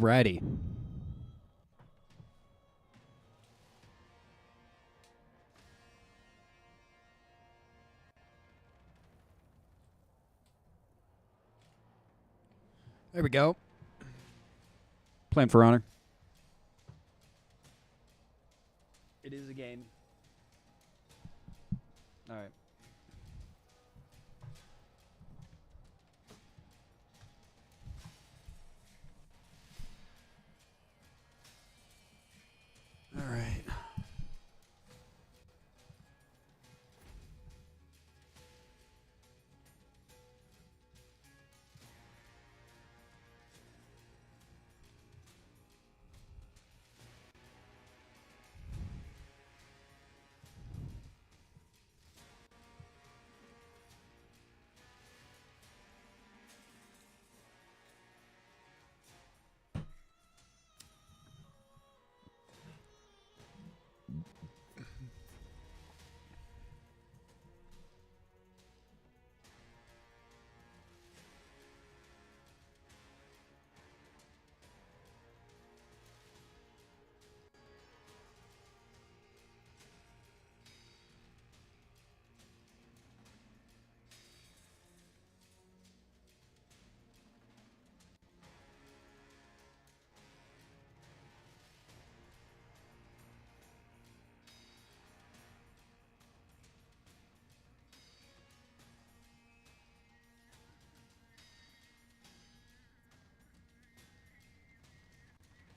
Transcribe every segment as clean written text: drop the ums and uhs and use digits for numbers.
Alrighty. There we go. Playing For Honor. It is a game. All right. All right.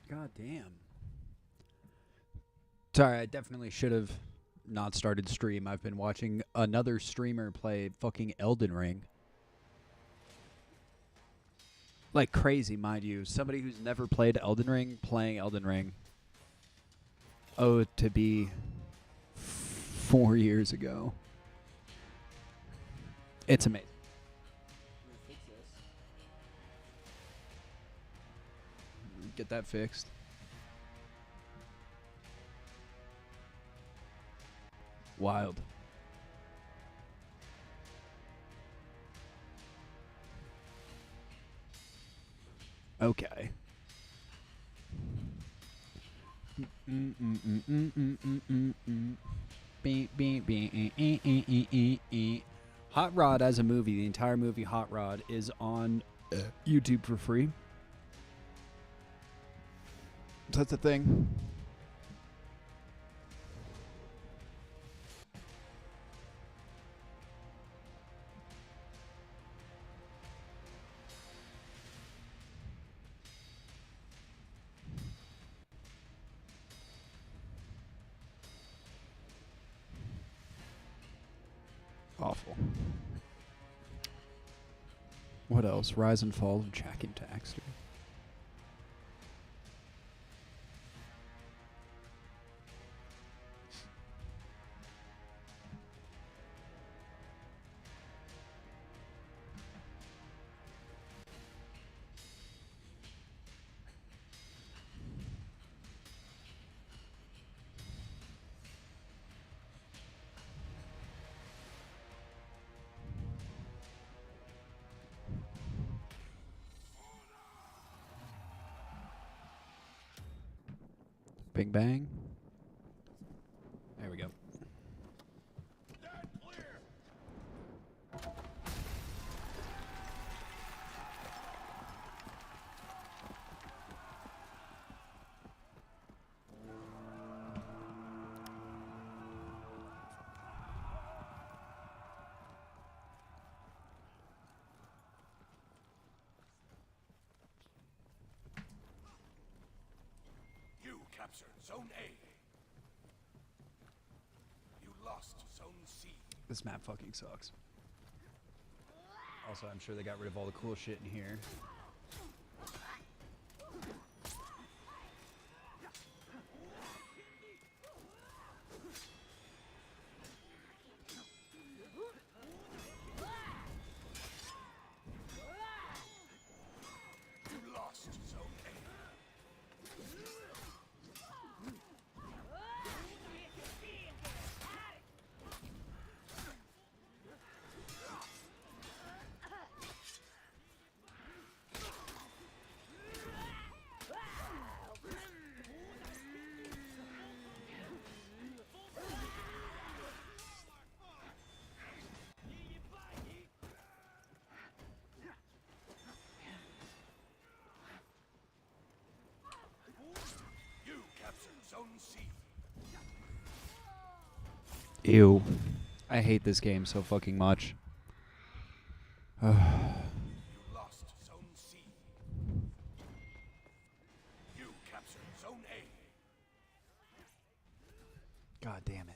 God damn. Sorry, I definitely should have not started stream. I've been watching another streamer play fucking Elden Ring. Like crazy, mind you. Somebody who's never played Elden Ring playing Elden Ring. Oh, to be 4 years ago. It's amazing. Get that fixed. Wild. Okay. Hot Rod as a movie, the entire movie Hot Rod is on YouTube for free. That's a thing. Awful. What else? Rise and Fall of Jak and Daxter. Bing bang. There we go. Captured Zone A. You lost Zone C. This map fucking sucks. Also, I'm sure they got rid of all the cool shit in here. You lost Zone A. Ew. I hate this game so fucking much. You lost Zone C. You captured Zone A. God damn it.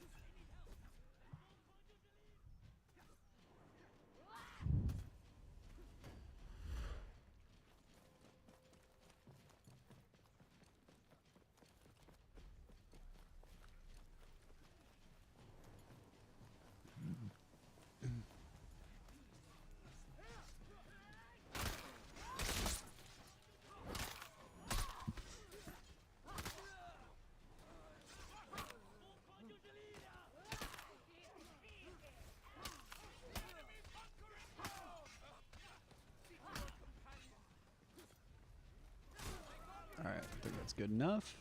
Alright, I think that's good enough.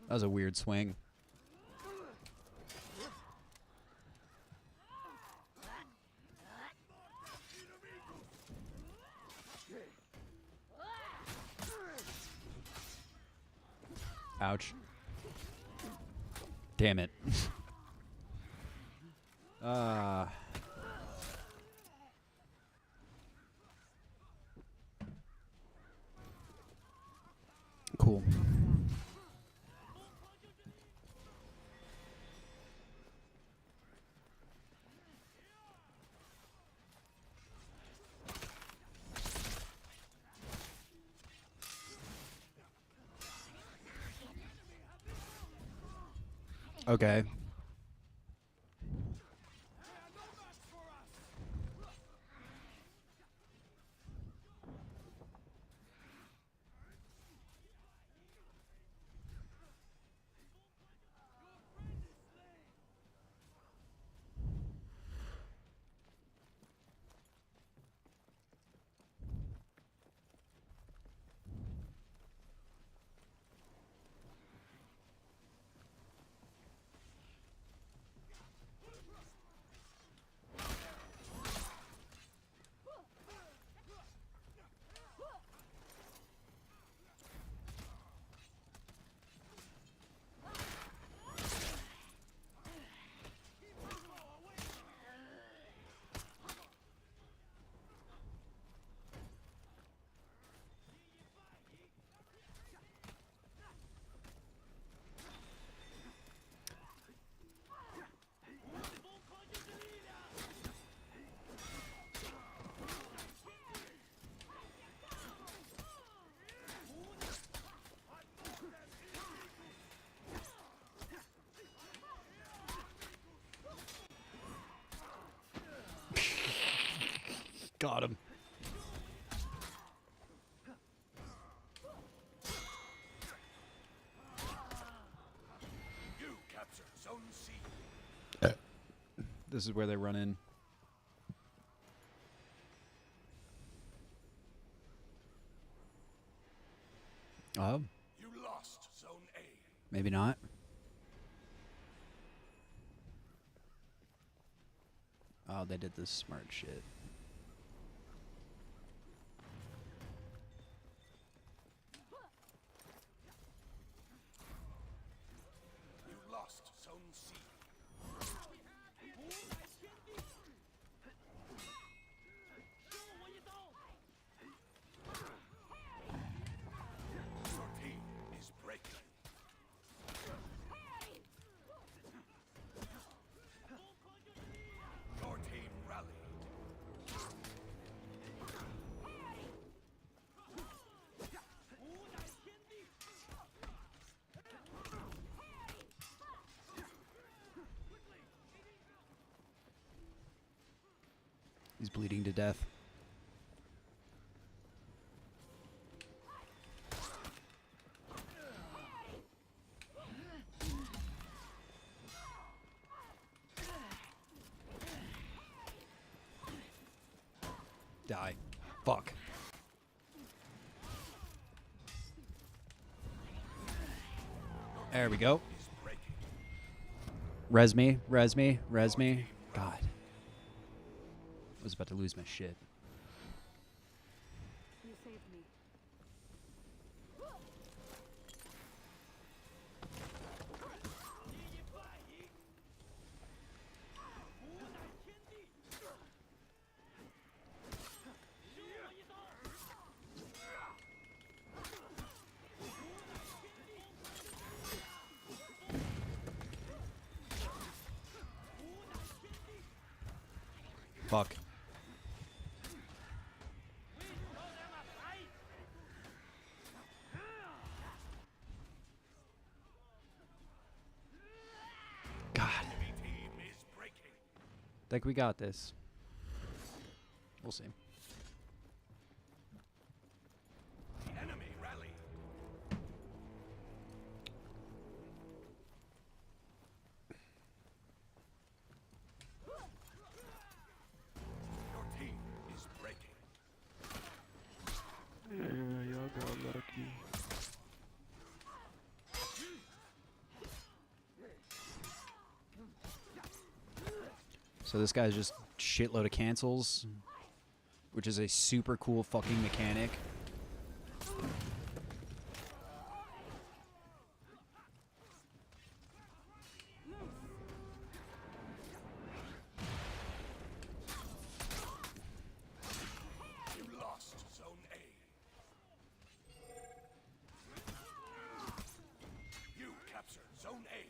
That was a weird swing. Ouch. Damn it. Cool. Okay. Got him. You captured Zone C. This is where they run in. Oh, You lost Zone A. maybe not. Oh, they did this smart shit. You lost Zone C. Your team is breaking. Your team rallied. He's bleeding to death. Fuck. There we go. Is breaking. Res me, res me, res me. God. I was about to lose my shit. You saved me. Fuck. God. Enemy team is breaking. Think we got this. We'll see. The enemy rally. Your team is breaking. Yeah, y'all got lucky. So this guy's just shitload of cancels, which is a super cool fucking mechanic. You lost Zone A. You captured Zone A.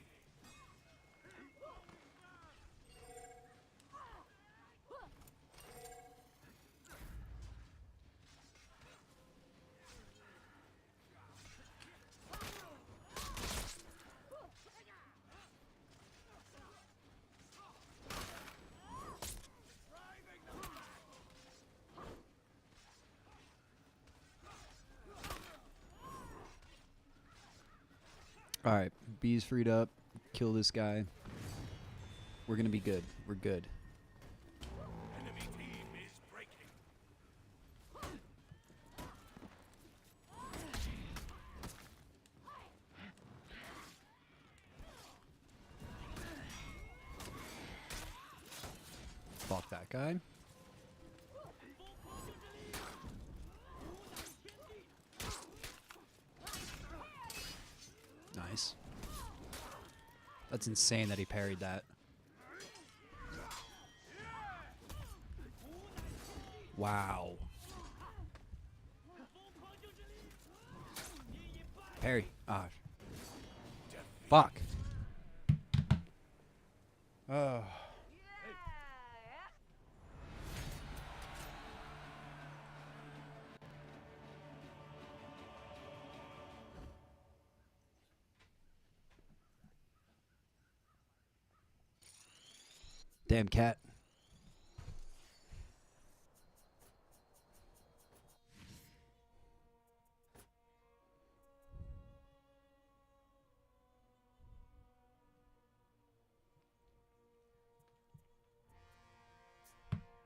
All right, B's freed up. Kill this guy. We're gonna be good. We're good. Enemy team is breaking. Fuck that guy. Nice. That's insane that he parried that. Wow. Parry. Ah. Fuck. Oh. Damn cat.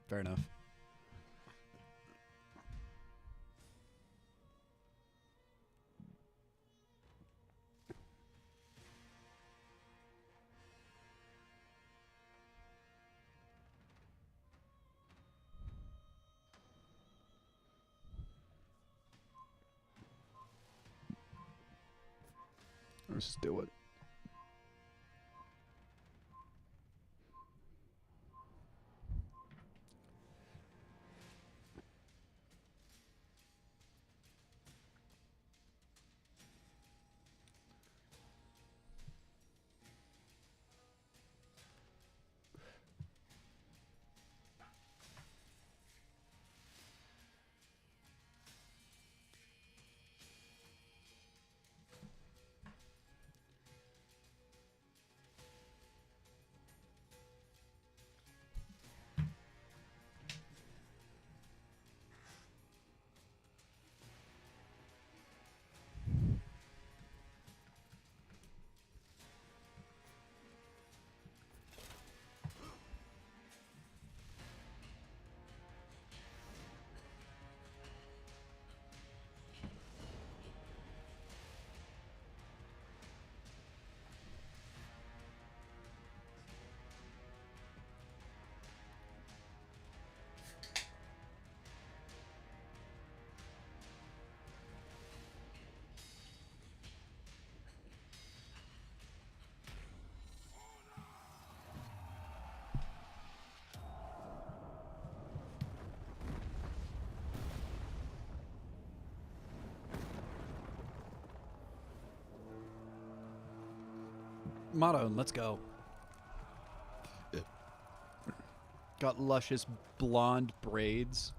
Fair enough. Let's just do it. Motto, let's go. Got luscious blonde braids.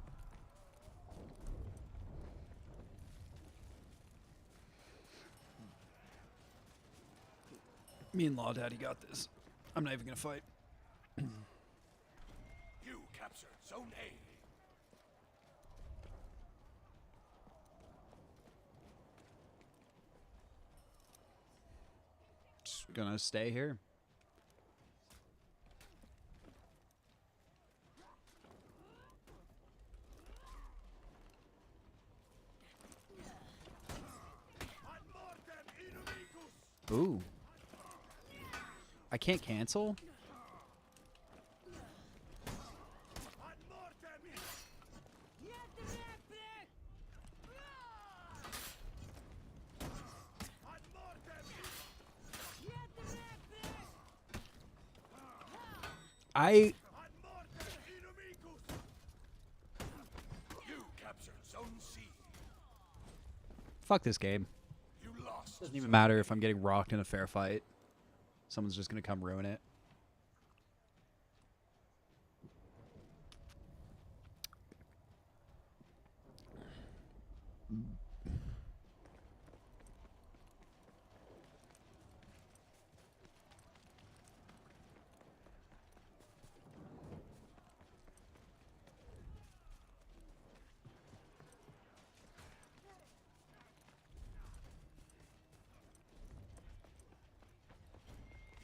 Me and Law Daddy got this. I'm not even gonna fight. You captured Zone A. Just gonna stay here. Ooh. I can't cancel? You captured Zone C. Fuck this game. You lost. Doesn't even matter if I'm getting rocked in a fair fight. Someone's just gonna come ruin it.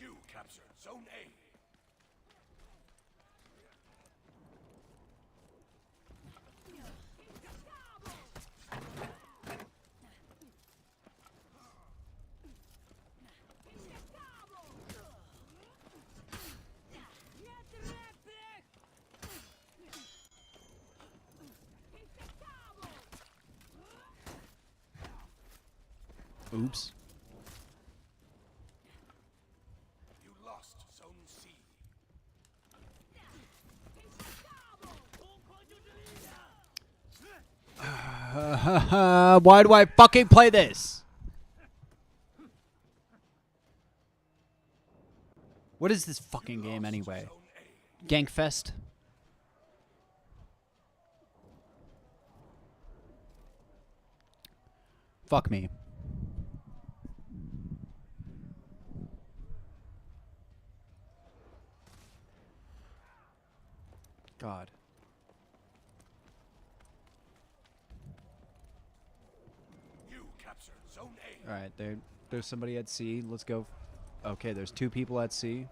You captured Zone A. Oops. You lost Zone C. Why do I fucking play this? What is this fucking game anyway? Gankfest? Fuck me. God. You captured Zone A. All right, there's somebody at C. Let's go. Okay, there's two people at C.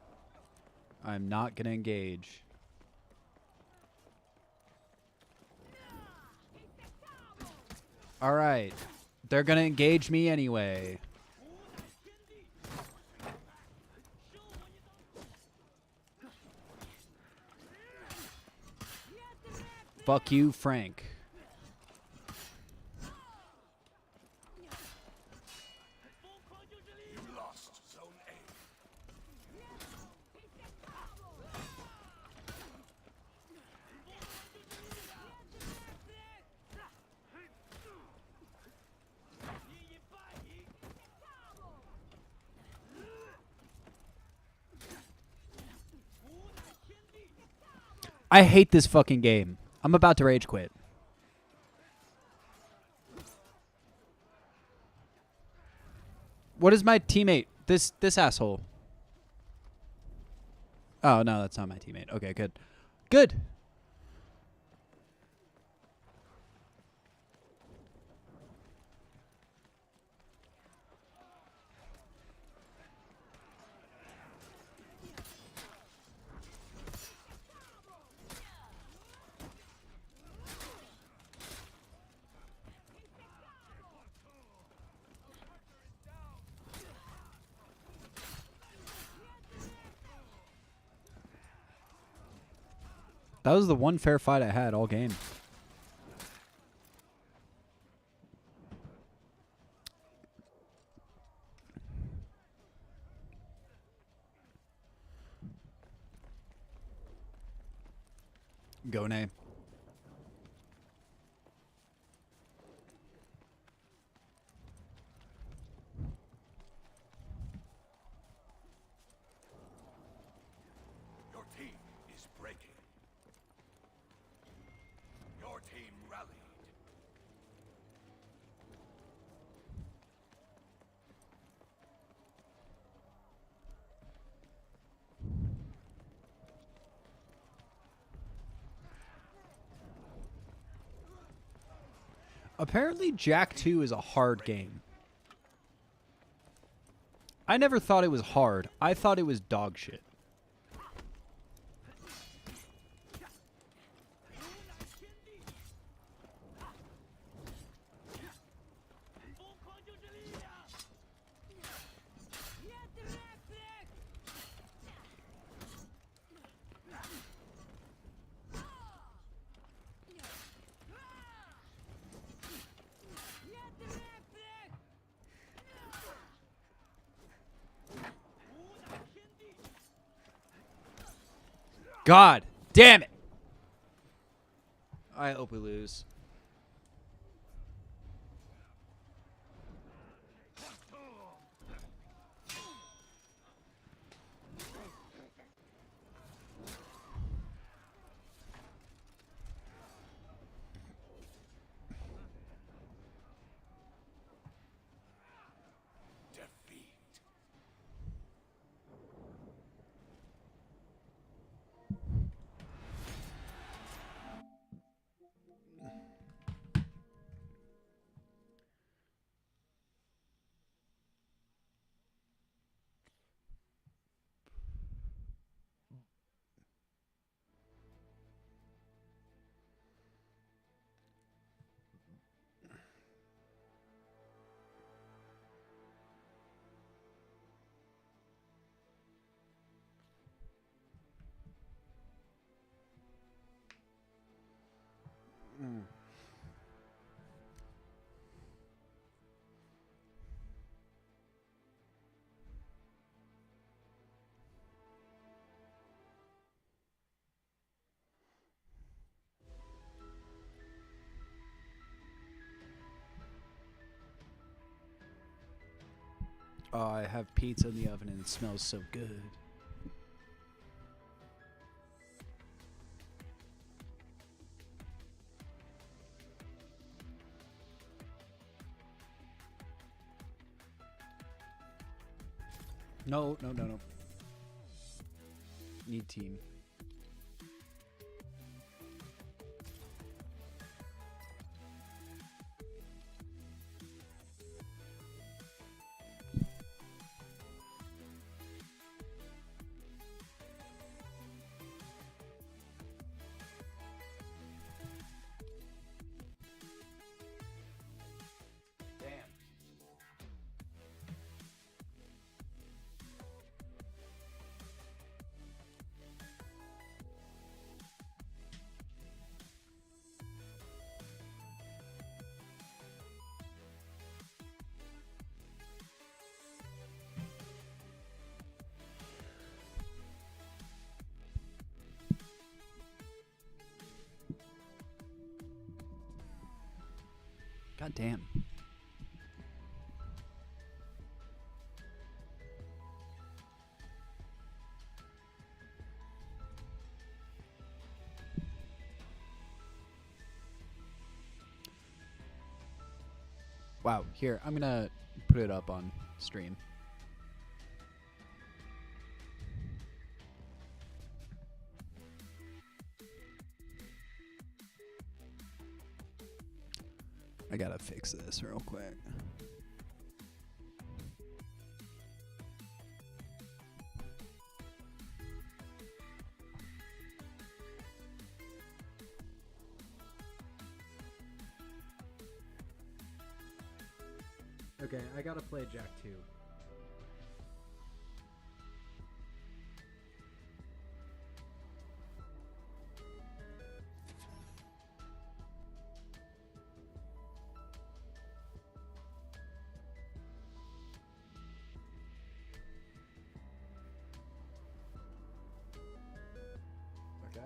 I'm not gonna engage. All right, they're gonna engage me anyway. Fuck you, Frank. You lost Zone A. I hate this fucking game. I'm about to rage quit. What is my teammate? This asshole. Oh, no, that's not my teammate. Okay, good. Good. That was the one fair fight I had all game. Go Nay. Your team rallied. Apparently, Jack 2 is a hard game. I never thought it was hard. I thought it was dog shit. God damn it. I hope we lose. Defeat. Oh, I have pizza in the oven and it smells so good. No. Need team. God damn. Wow, here, I'm gonna put it up on stream. I gotta fix this real quick. Okay, I gotta play Jack 2. Okay.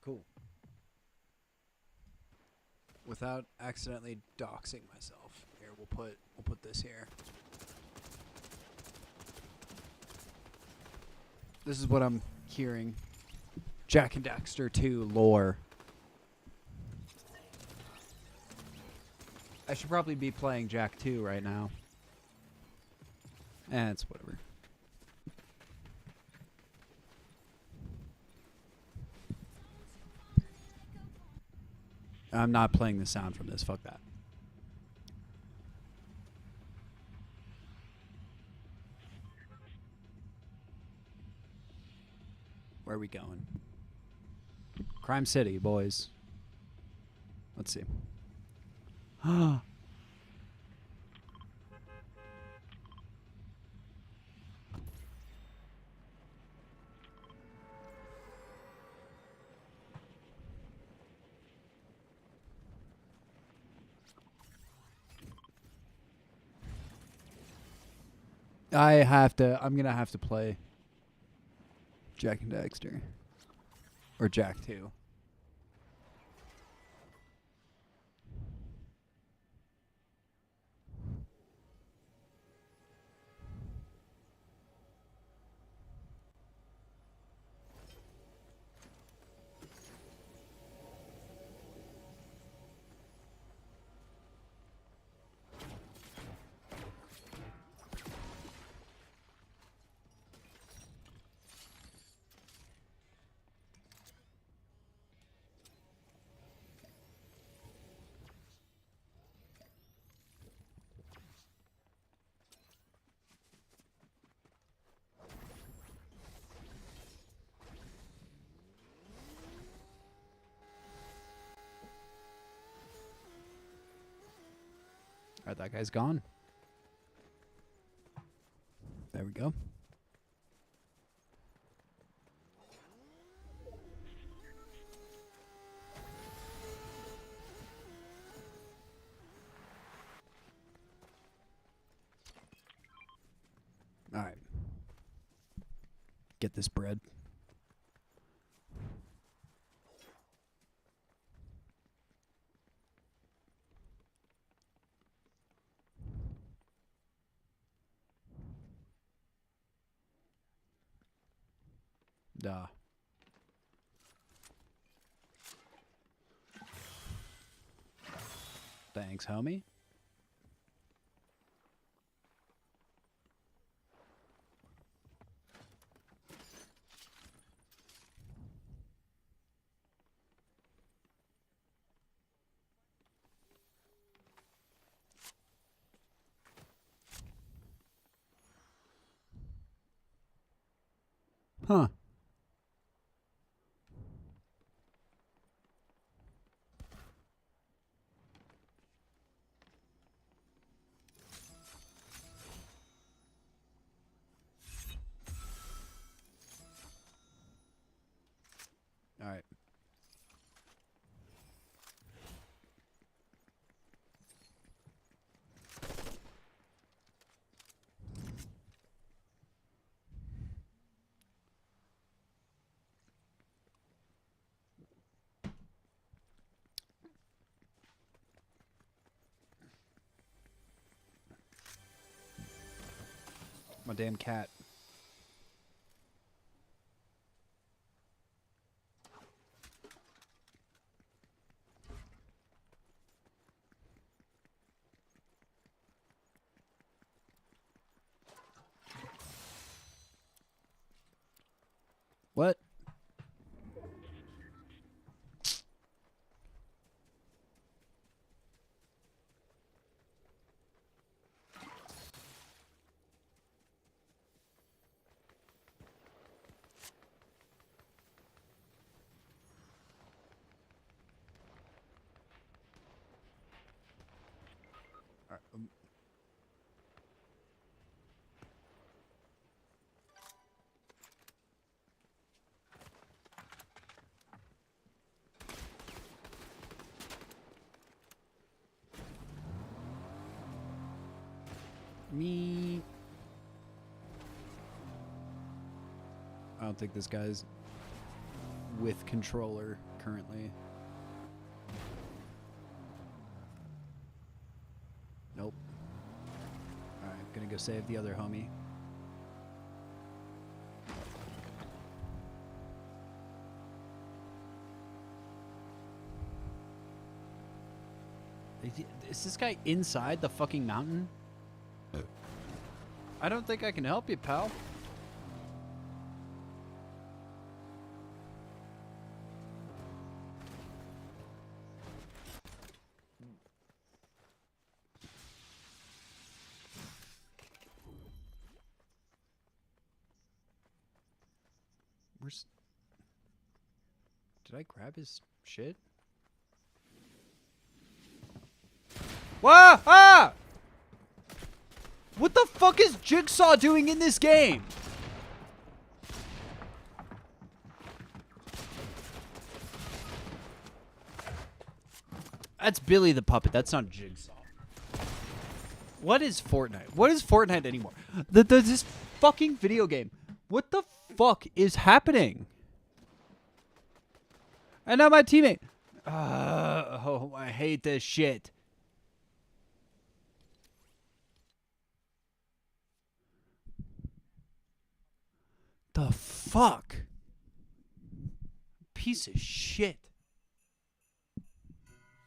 Cool. Without accidentally doxing myself. Here, we'll put this here. This is what I'm hearing. Jack and Daxter 2 lore. I should probably be playing Jack 2 right now. It's whatever. I'm not playing the sound from this. Fuck that. Where are we going? Crime City, boys. Let's see. I'm gonna have to play Jack and Daxter. Or Jack 2. Alright, that guy's gone. There we go. Alright. Get this bread. Duh. Thanks, homie. Huh. All right. My damn cat. What? All right, me. I don't think this guy's with controller currently. Nope. Alright, gonna go save the other homie. Is this guy inside the fucking mountain? I don't think I can help you, pal. Where's... Did I grab his shit? Wah! Ah! What the fuck is Jigsaw doing in this game? That's Billy the Puppet. That's not Jigsaw. What is Fortnite? What is Fortnite anymore? This fucking video game. What the fuck is happening? And now my teammate. Oh, I hate this shit. The fuck? Piece of shit.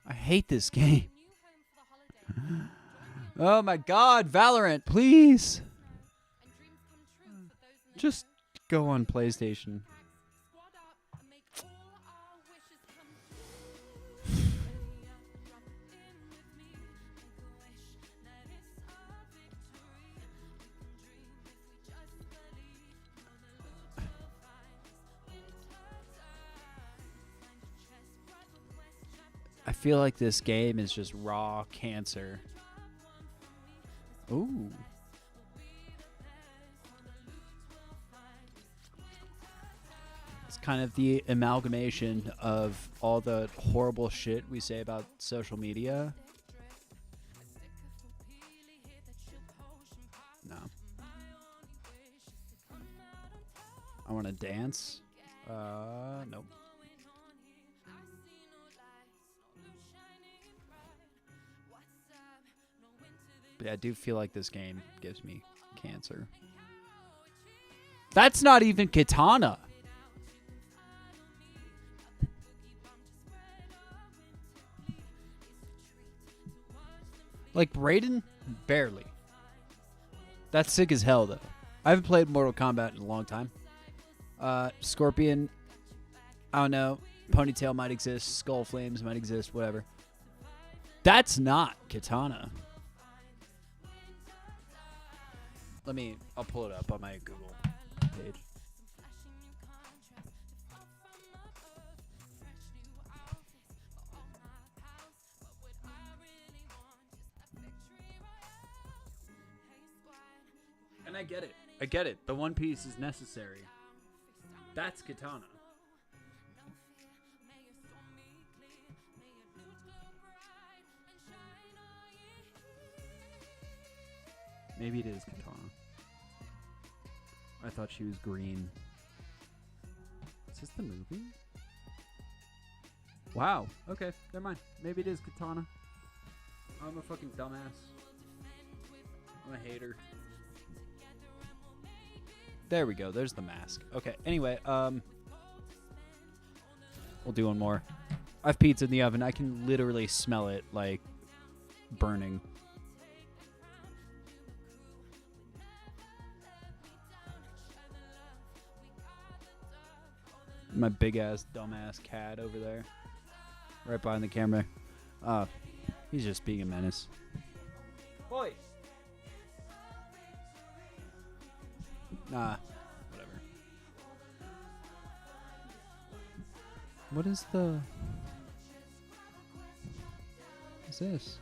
I hate this game. Oh my god, Valorant, please. Just go on PlayStation. I feel like this game is just raw cancer. Ooh. It's kind of the amalgamation of all the horrible shit we say about social media. No. I want to dance. Nope. But I do feel like this game gives me cancer. That's not even Katana. Like Raiden? Barely. That's sick as hell, though. I haven't played Mortal Kombat in a long time. Scorpion, I don't know. Ponytail might exist. Skull Flames might exist. Whatever. That's not Katana. I'll pull it up on my Google page. And I get it. I get it. The One Piece is necessary. That's Katana. Maybe it is Katana. I thought she was green. Is this the movie? Wow. Okay, never mind. Maybe it is Katana. I'm a fucking dumbass. I'm a hater. There we go. There's the mask. Okay, anyway, we'll do one more. I have pizza in the oven. I can literally smell it, like, burning. My big-ass, dumbass cat over there. Right behind the camera. He's just being a menace. Boy! Nah, whatever. What is the... What's this?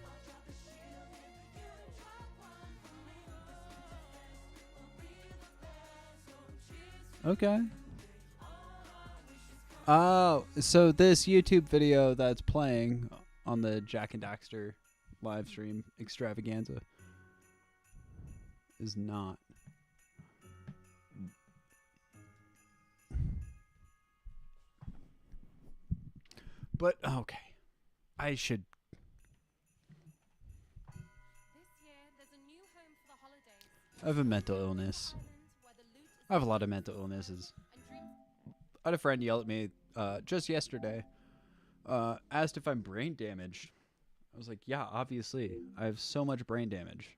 Okay. Oh, so this YouTube video that's playing on the Jack and Daxter live stream extravaganza is not. But, okay. I should... I have a mental illness. I have a lot of mental illnesses. I had a friend yell at me just yesterday, asked if I'm brain damaged. was like, yeah, obviously. I have so much brain damage.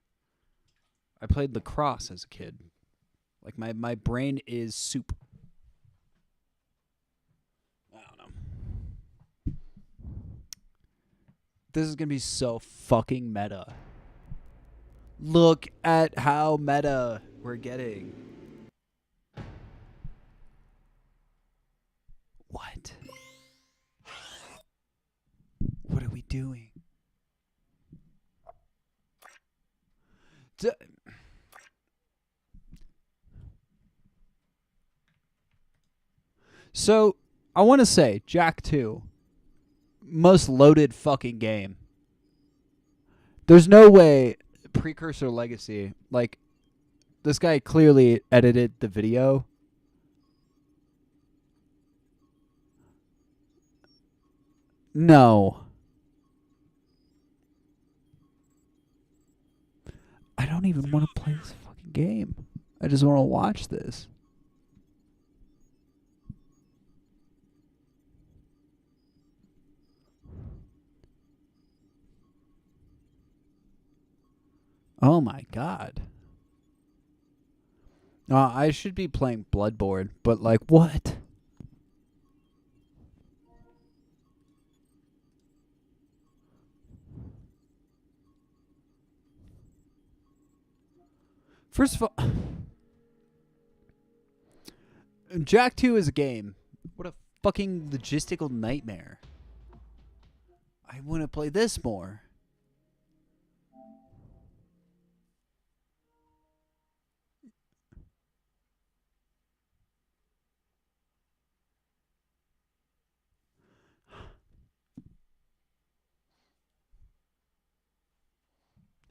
I played lacrosse as a kid. Like, my brain is soup. I don't know. This is going to be so fucking meta. Look at how meta we're getting. What? What are we doing? So, I want to say, Jak 2, most loaded fucking game. There's no way Precursor Legacy, like, this guy clearly edited the video. No. I don't even want to play this fucking game. I just want to watch this. Oh my god. I should be playing Bloodborne, but like what? First of all, Jak 2 is a game. What a fucking logistical nightmare. I want to play this more.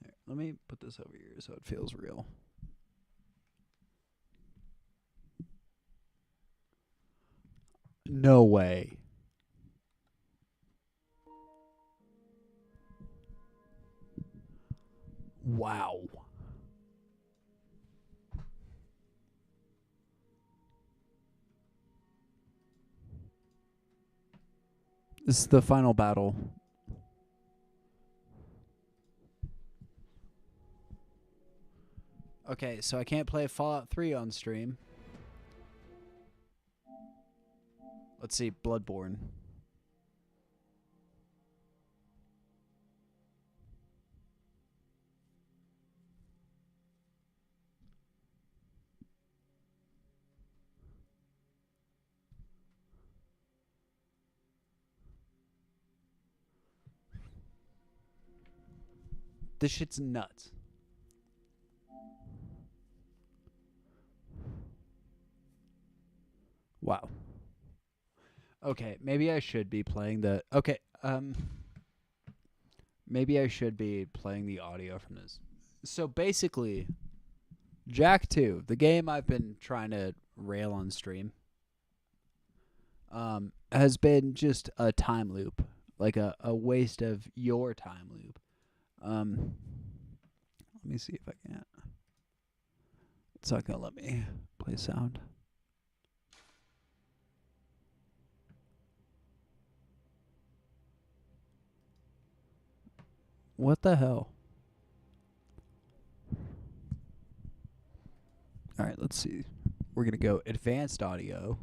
Here, let me put this over here so it feels real. No way. Wow. This is the final battle. Okay, so I can't play Fallout 3 on stream. Let's see, Bloodborne. This shit's nuts. Wow. Okay, maybe I should be playing the... Okay, maybe I should be playing the audio from this. So basically, Jak 2, the game I've been trying to rail on stream, has been just a time loop. Like a waste of your time loop. Let me see if I can. It's not gonna let me play sound. What the hell? All right, let's see. We're gonna go advanced audio.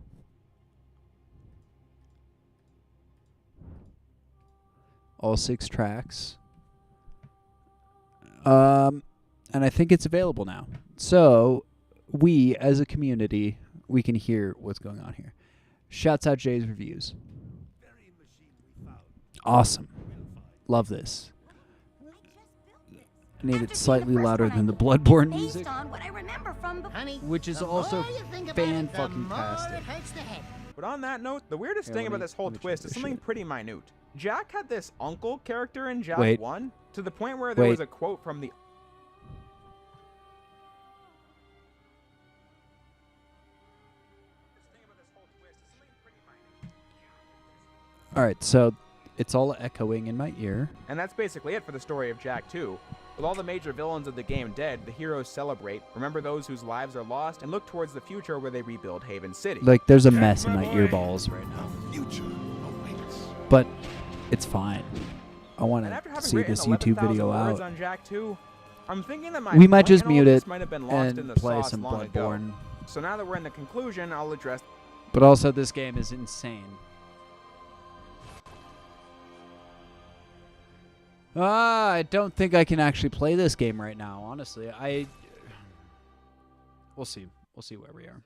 All 6 tracks. And I think it's available now. So, we, as a community, we can hear what's going on here. Shouts out Jay's Reviews. Awesome. Love this. I need it slightly louder than the Bloodborne music, which is also fan-fucking-tastic. But on that note, the weirdest thing about this whole twist is something pretty minute. Jak had this uncle character in Jak 1, to the point where there was a quote from the... Alright, so it's all echoing in my ear. And that's basically it for the story of Jak 2. With all the major villains of the game dead, the heroes celebrate, remember those whose lives are lost, and look towards the future where they rebuild Haven City. Like, there's a mess in my earballs right now. Future awaits. But it's fine. I want And after to having see written this YouTube 11,000 video words out. on Jak 2, I'm thinking that my We might point just in all mute this it might have been lost in and the play sauce some long ago. Bloodborne. So now that we're in the conclusion, I'll address. But also, this game is insane. I don't think I can actually play this game right now, honestly. We'll see. We'll see where we are.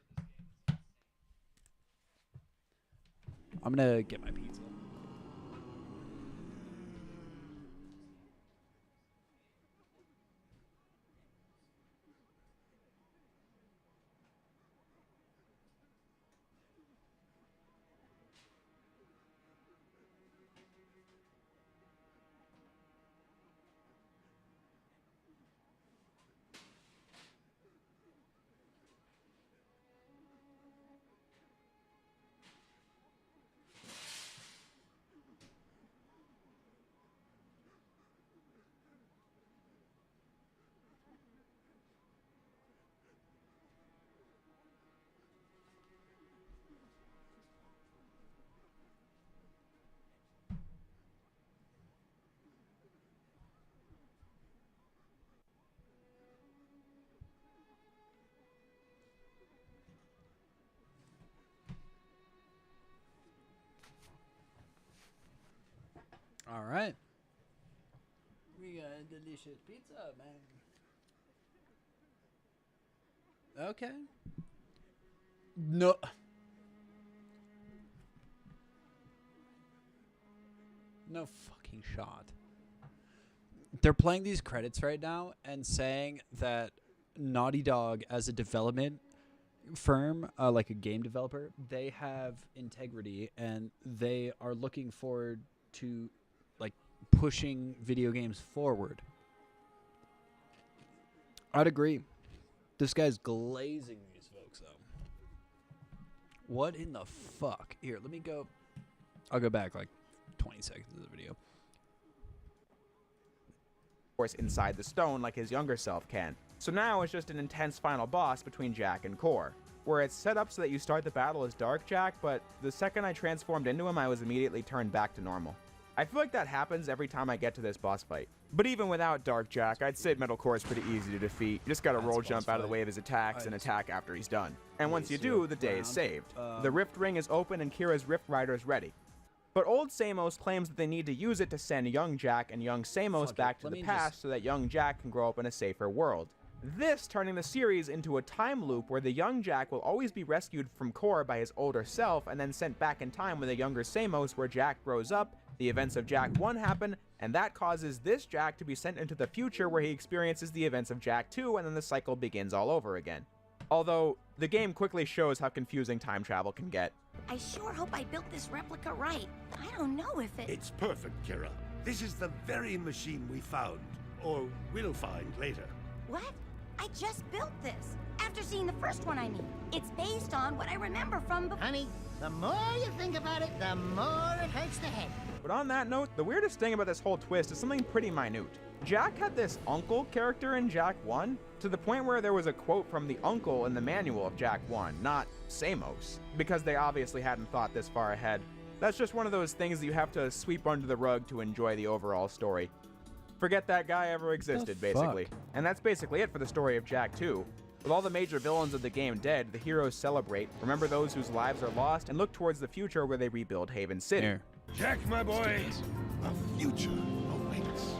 I'm going to get my pizza. All right. We got a delicious pizza, man. Okay. No. No fucking shot. They're playing these credits right now and saying that Naughty Dog, as a development firm, like a game developer, they have integrity and they are looking forward to like pushing video games forward. I'd agree. This guy's glazing these folks, though. What in the fuck? Here, let me go. I'll go back like 20 seconds of the video. Course inside the stone like his younger self can. So now it's just an intense final boss between Jak and Core, where it's set up so that you start the battle as Dark Jak, but the second I transformed into him, I was immediately turned back to normal. I feel like that happens every time I get to this boss fight. But even without Dark Jak, I'd say Metal Core is pretty easy to defeat. You just gotta roll jump out of the way of his attacks and attack after he's done. And once you do, the day is saved. The Rift Ring is open and Kira's Rift Rider is ready. But old Samos claims that they need to use it to send young Jak and young Samos back to the past so that young Jak can grow up in a safer world. This turning the series into a time loop where the young Jak will always be rescued from Core by his older self and then sent back in time with a younger Samos where Jak grows up, the events of Jak 1 happen, and that causes this Jak to be sent into the future where he experiences the events of Jak 2 and then the cycle begins all over again. Although, the game quickly shows how confusing time travel can get. I sure hope I built this replica right. I don't know if it... It's perfect, Kira. This is the very machine we found, or will find later. What? I just built this. After seeing the first one, I mean. It's based on what I remember from before. Honey, the more you think about it, the more it hurts the head. But on that note, the weirdest thing about this whole twist is something pretty minute. Jak had this uncle character in Jak 1, to the point where there was a quote from the uncle in the manual of Jak 1, not Samos, because they obviously hadn't thought this far ahead. That's just one of those things that you have to sweep under the rug to enjoy the overall story. Forget that guy ever existed, basically. And that's basically it for the story of Jak 2. With all the major villains of the game dead, the heroes celebrate, remember those whose lives are lost, and look towards the future where they rebuild Haven City. Here. Jak, my boy, a future awaits.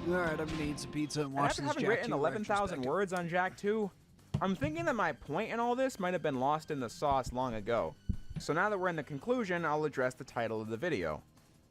All right, I'm gonna eat some pizza and And watch after this having Jak written 2 11,000 retrospective. words on Jak 2, I'm thinking that my point in all this might have been lost in the sauce long ago. So now that we're in the conclusion, I'll address the title of the video.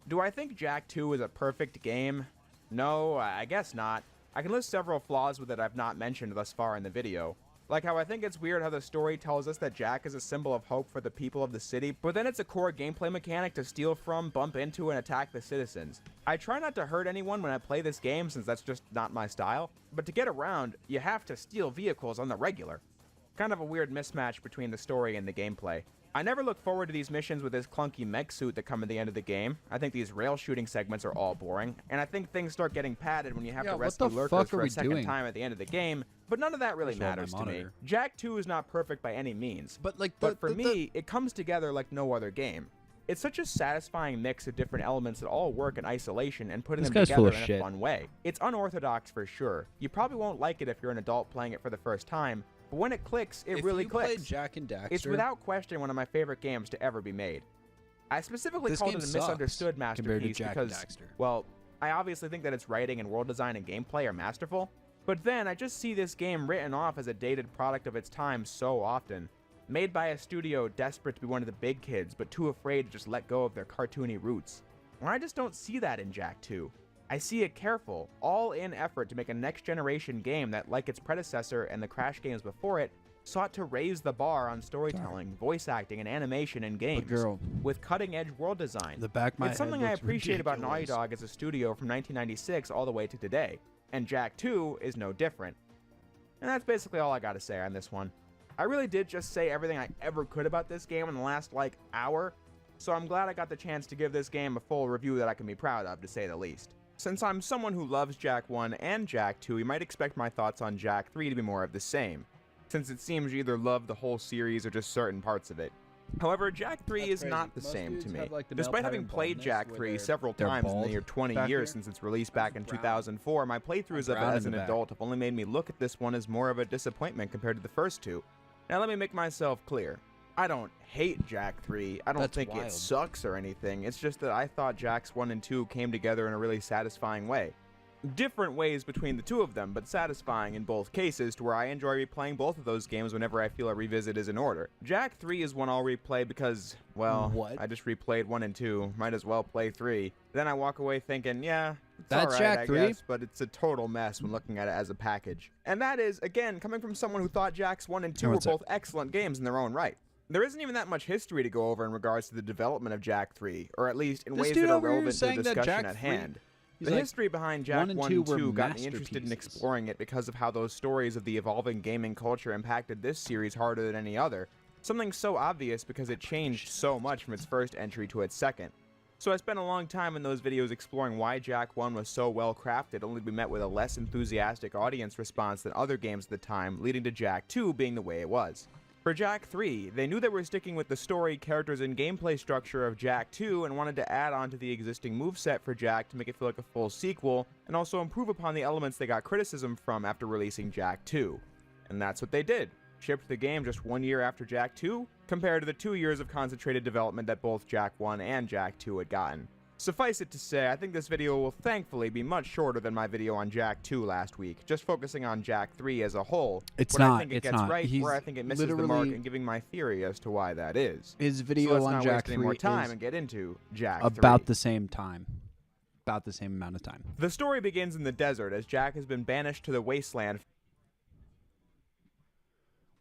Do I think Jak 2 is a perfect game? No, I guess not. I can list several flaws with it I've not mentioned thus far in the video. Like how I think it's weird how the story tells us that Jak is a symbol of hope for the people of the city, but then it's a core gameplay mechanic to steal from, bump into, and attack the citizens. I try not to hurt anyone when I play this game since that's just not my style, but to get around, you have to steal vehicles on the regular. Kind of a weird mismatch between the story and the gameplay. I never look forward to these missions with this clunky mech suit that come at the end of the game. I think these rail shooting segments are all boring, and I think things start getting padded when you have to what rescue the lurkers fuck for are a we second doing? time at the end of the game, but none of that really Just roll my matters to me. monitor. Jak 2 is not perfect by any means, But like, but for me, it comes together like no other game. It's such a satisfying mix of different elements that all work in isolation and putting This them guy's full together of in shit. a fun way. It's unorthodox for sure. You probably won't like it if you're an adult playing it for the first time, but when it clicks, it really clicks. Jack and Daxter, It's without question one of my favorite games to ever be made. I specifically This called game it a sucks misunderstood compared to masterpiece Jack and because, Daxter. well, I obviously think that its writing and world design and gameplay are masterful, but then I just see this game written off as a dated product of its time so often. Made by a studio desperate to be one of the big kids, but too afraid to just let go of their cartoony roots. Well, I just don't see that in Jak 2. I see a careful, all-in effort to make a next-generation game that, like its predecessor and the Crash games before it, sought to raise the bar on storytelling, voice acting, and animation in games, girl, with cutting-edge world design. the back of my It's something head I looks appreciate about Naughty ridiculous. Dog as a studio from 1996 all the way to today, and Jak 2 is no different. And that's basically all I gotta say on this one. I really did just say everything I ever could about this game in the last, hour, so I'm glad I got the chance to give this game a full review that I can be proud of, to say the least. Since I'm someone who loves Jak 1 and Jak 2, you might expect my thoughts on Jak 3 to be more of the same, since it seems you either love the whole series or just certain parts of it. However, Jak 3 That's is crazy. not the Most same dudes to me. have, like, the male Despite having pattern played baldness Jak where 3 they're- several they're times in the bald year 20 back years here. since its release back in brown. 2004, my playthroughs of it brown in as the an back. adult have only made me look at this one as more of a disappointment compared to the first two. Now let me make myself clear. I don't hate Jak 3. I don't That's think wild. it sucks or anything. It's just that I thought Jaks 1 and 2 came together in a really satisfying way. Different ways between the two of them, but satisfying in both cases to where I enjoy replaying both of those games whenever I feel a revisit is in order. Jak 3 is one I'll replay because, well, What? I just replayed 1 and 2. Might as well play 3. Then I walk away thinking, yeah, it's That's alright, Jak I 3? guess, but it's a total mess when looking at it as a package. And that is, again, coming from someone who thought Jaks 1 and 2 were What's up? both excellent games in their own right. There isn't even that much history to go over in regards to the development of Jak 3, or at least in This ways dude that are over here relevant to the saying that discussion Jak at 3 hand. he's The like, history behind Jak 1 and 2 were got me interested in masterpieces. exploring it because of how those stories of the evolving gaming culture impacted this series harder than any other. Something so obvious because it changed so much from its first entry to its second. So I spent a long time in those videos exploring why Jak 1 was so well crafted, only to be met with a less enthusiastic audience response than other games at the time, leading to Jak 2 being the way it was. For Jak 3, they knew they were sticking with the story, characters, and gameplay structure of Jak 2 and wanted to add on to the existing moveset for Jak to make it feel like a full sequel, and also improve upon the elements they got criticism from after releasing Jak 2. And that's what they did. Shipped the game just 1 year after Jak 2, compared to the 2 years of concentrated development that both Jak 1 and Jak 2 had gotten. Suffice it to say, I think this video will thankfully be much shorter than my video on Jak 2 last week, just focusing on Jak 3 as a whole. It's where I not, think it it's gets not. right, He's where I think it misses the mark, literally- and giving my theory as to why that is. His So video let's on not Jak waste any more 3 time is and get into Jak 3. about the same time. About the same amount of time. The story begins in the desert as Jak has been banished to the wasteland.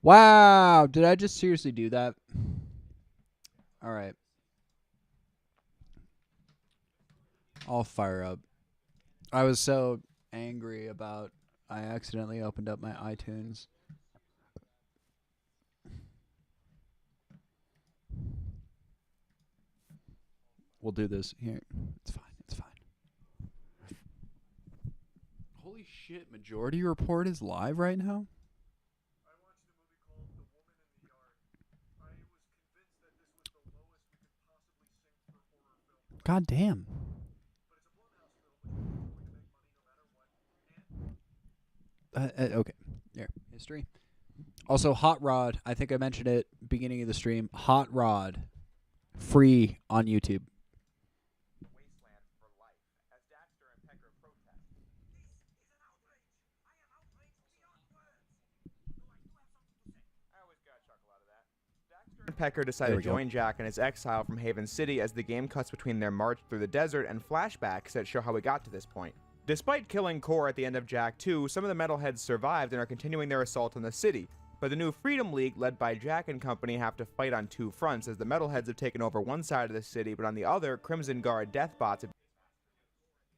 Wow, did I just seriously do that? All right. I'll fire up. I was so angry about I accidentally opened up my iTunes. We'll do this here. It's fine. It's fine. Holy shit, Majority Report is live right now? God damn. Okay. Here. History. Also, Hot Rod. I think I mentioned it beginning of the stream. Hot Rod. Free on YouTube. Wasteland for life as Daxter and Pecker protest. I always got a chuckle out of that. Daxter and Pecker decide There to we go. join Jak in his exile from Haven City as the game cuts between their march through the desert and flashbacks that show how we got to this point. Despite killing Core at the end of Jak 2, some of the Metalheads survived and are continuing their assault on the city, but the new Freedom League led by Jak and company have to fight on two fronts as the Metalheads have taken over one side of the city, but on the other, Crimson Guard Deathbots have.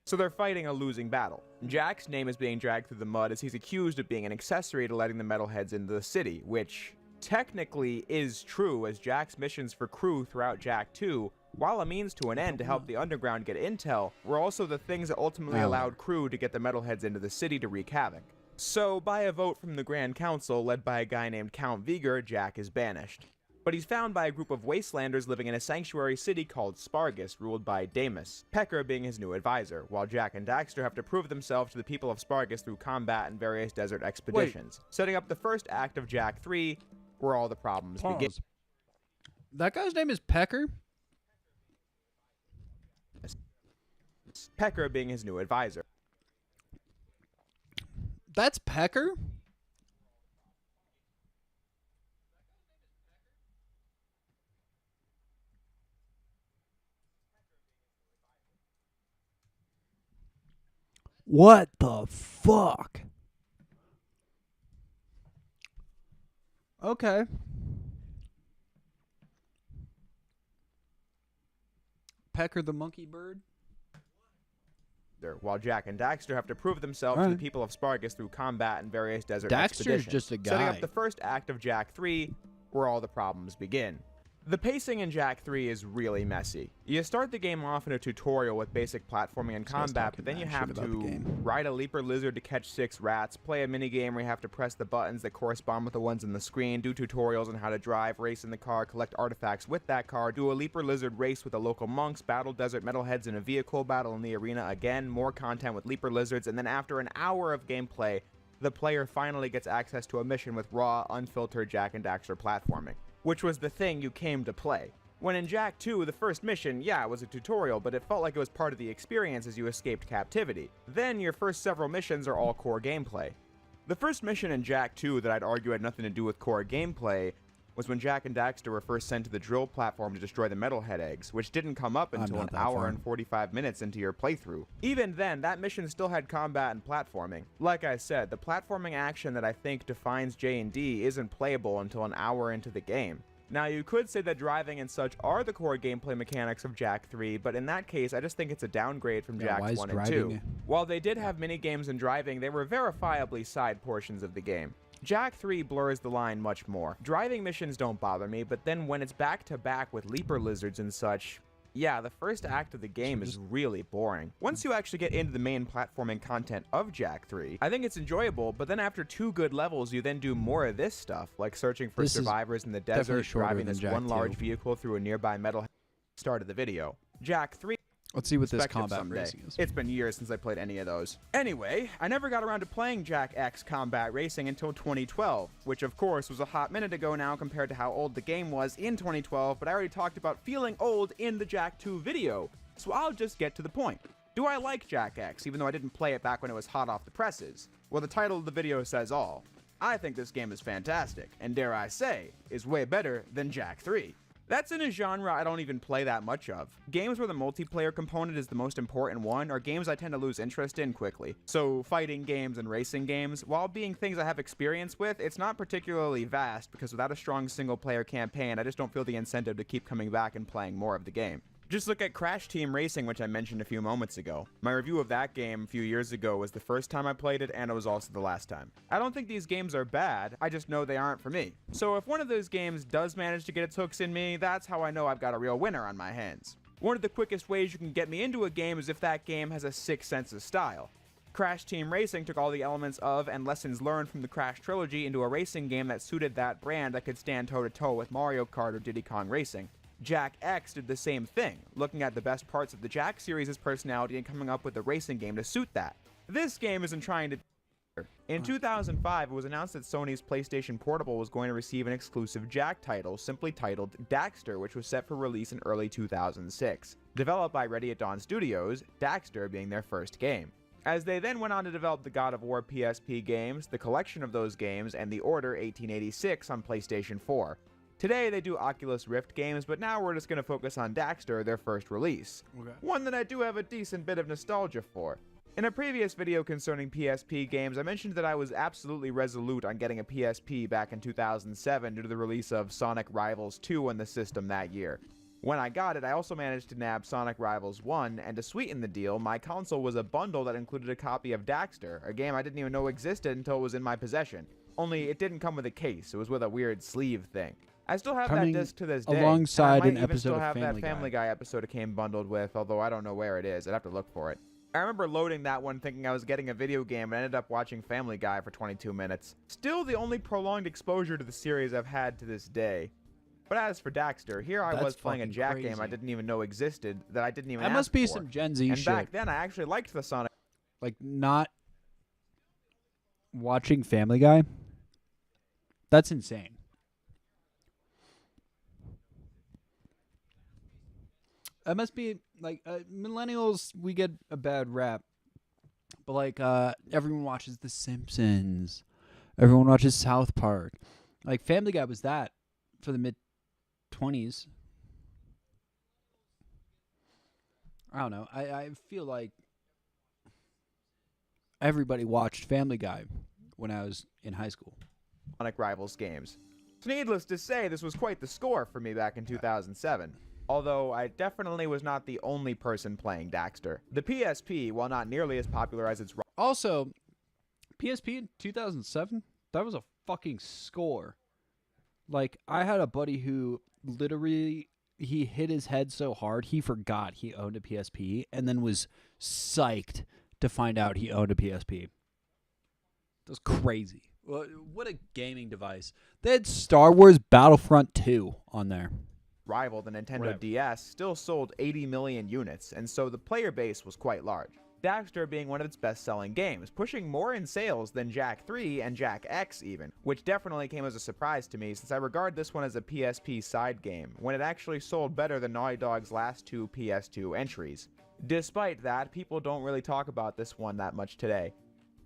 So they're fighting a losing battle. Jak's name is being dragged through the mud as he's accused of being an accessory to letting the Metalheads into the city, which technically is true, as Jak's missions for crew throughout Jak 2, while a means to an end to help the underground get intel, were also the things that ultimately allowed crew to get the Metalheads into the city to wreak havoc. So, by a vote from the Grand Council led by a guy named Count Viger, Jak is banished. but he's found by a group of wastelanders living in a sanctuary city called Spargus, ruled by Damus, Pecker being his new advisor, while Jack and Daxter have to prove themselves to the people of Spargus through combat and various desert expeditions, setting up the first act of Jak 3, where all the problems begin. That guy's name is Pecker? Pecker being his new advisor. That's Pecker? What the fuck? Okay. Pecker the monkey bird? While Jack and Daxter have to prove themselves to the people of Spargus through combat and various desert Daxter's expeditions, just a setting guy. up the first act of Jak 3, where all the problems begin. The pacing in Jak 3 is really messy. You start the game off in a tutorial with basic platforming and combat, but then you have to ride a leaper lizard to catch 6 rats, play a minigame where you have to press the buttons that correspond with the ones on the screen, do tutorials on how to drive, race in the car, collect artifacts with that car, do a leaper lizard race with the local monks, battle desert metalheads in a vehicle, battle in the arena again, more content with leaper lizards, and then after an hour of gameplay, the player finally gets access to a mission with raw, unfiltered Jak and Daxter platforming, which was the thing you came to play. When in Jak 2, the first mission, yeah, it was a tutorial, but it felt like it was part of the experience as you escaped captivity. Then your first several missions are all core gameplay. The first mission in Jak 2 that I'd argue had nothing to do with core gameplay was when Jak and Daxter were first sent to the drill platform to destroy the metalhead eggs, which didn't come up until an hour and 45 minutes into your playthrough. Even then, that mission still had combat and platforming. Like I said, the platforming action that I think defines J&D isn't playable until an hour into the game. Now, you could say that driving and such are the core gameplay mechanics of Jak 3, but in that case, I just think it's a downgrade from Jak 1 and 2. While they did have minigames and driving, they were verifiably side portions of the game. Jak 3 blurs the line much more. Driving missions don't bother me, but then when it's back to back with leaper lizards and such, yeah, the first act of the game is really boring. Once you actually get into the main platforming content of Jak 3, I think it's enjoyable, but then after 2 good levels, you then do more of this stuff, like searching for survivors in the desert, driving this one large vehicle through a nearby metal. Start of the video. Jak 3. Let's see what this combat racing is. It's been years since I played any of those. Anyway, I never got around to playing Jak X Combat Racing until 2012, which of course was a hot minute ago now compared to how old the game was in 2012, but I already talked about feeling old in the Jak 2 video, so I'll just get to the point. Do I like Jak X, even though I didn't play it back when it was hot off the presses? Well, the title of the video says all. I think this game is fantastic, and dare I say, is way better than Jak 3. That's in a genre I don't even play that much of. Games where the multiplayer component is the most important one are games I tend to lose interest in quickly. So fighting games and racing games, while being things I have experience with, it's not particularly vast because without a strong single player campaign, I just don't feel the incentive to keep coming back and playing more of the game. Just look at Crash Team Racing, which I mentioned a few moments ago. My review of that game a few years ago was the first time I played it, and it was also the last time. I don't think these games are bad, I just know they aren't for me. So if one of those games does manage to get its hooks in me, that's how I know I've got a real winner on my hands. One of the quickest ways you can get me into a game is if that game has a sick sense of style. Crash Team Racing took all the elements of and lessons learned from the Crash trilogy into a racing game that suited that brand that could stand toe-to-toe with Mario Kart or Diddy Kong Racing. Jak X did the same thing, looking at the best parts of the Jak series' personality and coming up with a racing game to suit that. This game isn't trying to... In 2005, it was announced that Sony's PlayStation Portable was going to receive an exclusive Jak title, simply titled Daxter, which was set for release in early 2006. Developed by Ready at Dawn Studios, Daxter being their first game. As they then went on to develop the God of War PSP games, the collection of those games, and The Order 1886 on PlayStation 4. Today they do Oculus Rift games, but now we're just going to focus on Daxter, their first release. One that I do have a decent bit of nostalgia for. In a previous video concerning PSP games, I mentioned that I was absolutely resolute on getting a PSP back in 2007 due to the release of Sonic Rivals 2 on the system that year. When I got it, I also managed to nab Sonic Rivals 1, and to sweeten the deal, my console was a bundle that included a copy of Daxter, a game I didn't even know existed until it was in my possession. Only it didn't come with a case, it was with a weird sleeve thing. I still have that disc to this day. Alongside an episode episode still of have Family that Family Guy episode it came bundled with, although I don't know where it is. I'd have to look for it. I remember loading that one thinking I was getting a video game and ended up watching Family Guy for 22 minutes. Still the only prolonged exposure to the series I've had to this day. But as for Daxter, here I That's was playing a fucking Jack game I crazy. didn't even know existed, that I didn't even That ask must be for. some Gen Z And shit. back then, I actually liked the Sonic. Like, not watching Family Guy. That's insane. That must be like millennials. We get a bad rap, but like everyone watches The Simpsons, everyone watches South Park. Like Family Guy was that for the mid-20s. I don't know. I feel like everybody watched Family Guy when I was in high school. Sonic Rivals games. So needless to say, this was quite the score for me back in 2007. Although I definitely was not the only person playing Daxter. The PSP, while not nearly as popular as its Also, PSP in 2007, that was a fucking score. Like, I had a buddy who literally, he hit his head so hard, he forgot he owned a PSP and then was psyched to find out he owned a PSP. That was crazy. What a gaming device. They had Star Wars Battlefront 2 on there. rival, the Nintendo Whatever. DS, still sold 80 million units, and so the player base was quite large. Daxter being one of its best-selling games, pushing more in sales than Jak 3 and Jak X even, which definitely came as a surprise to me since I regard this one as a PSP side game, when it actually sold better than Naughty Dog's last two PS2 entries. Despite that, people don't really talk about this one that much today.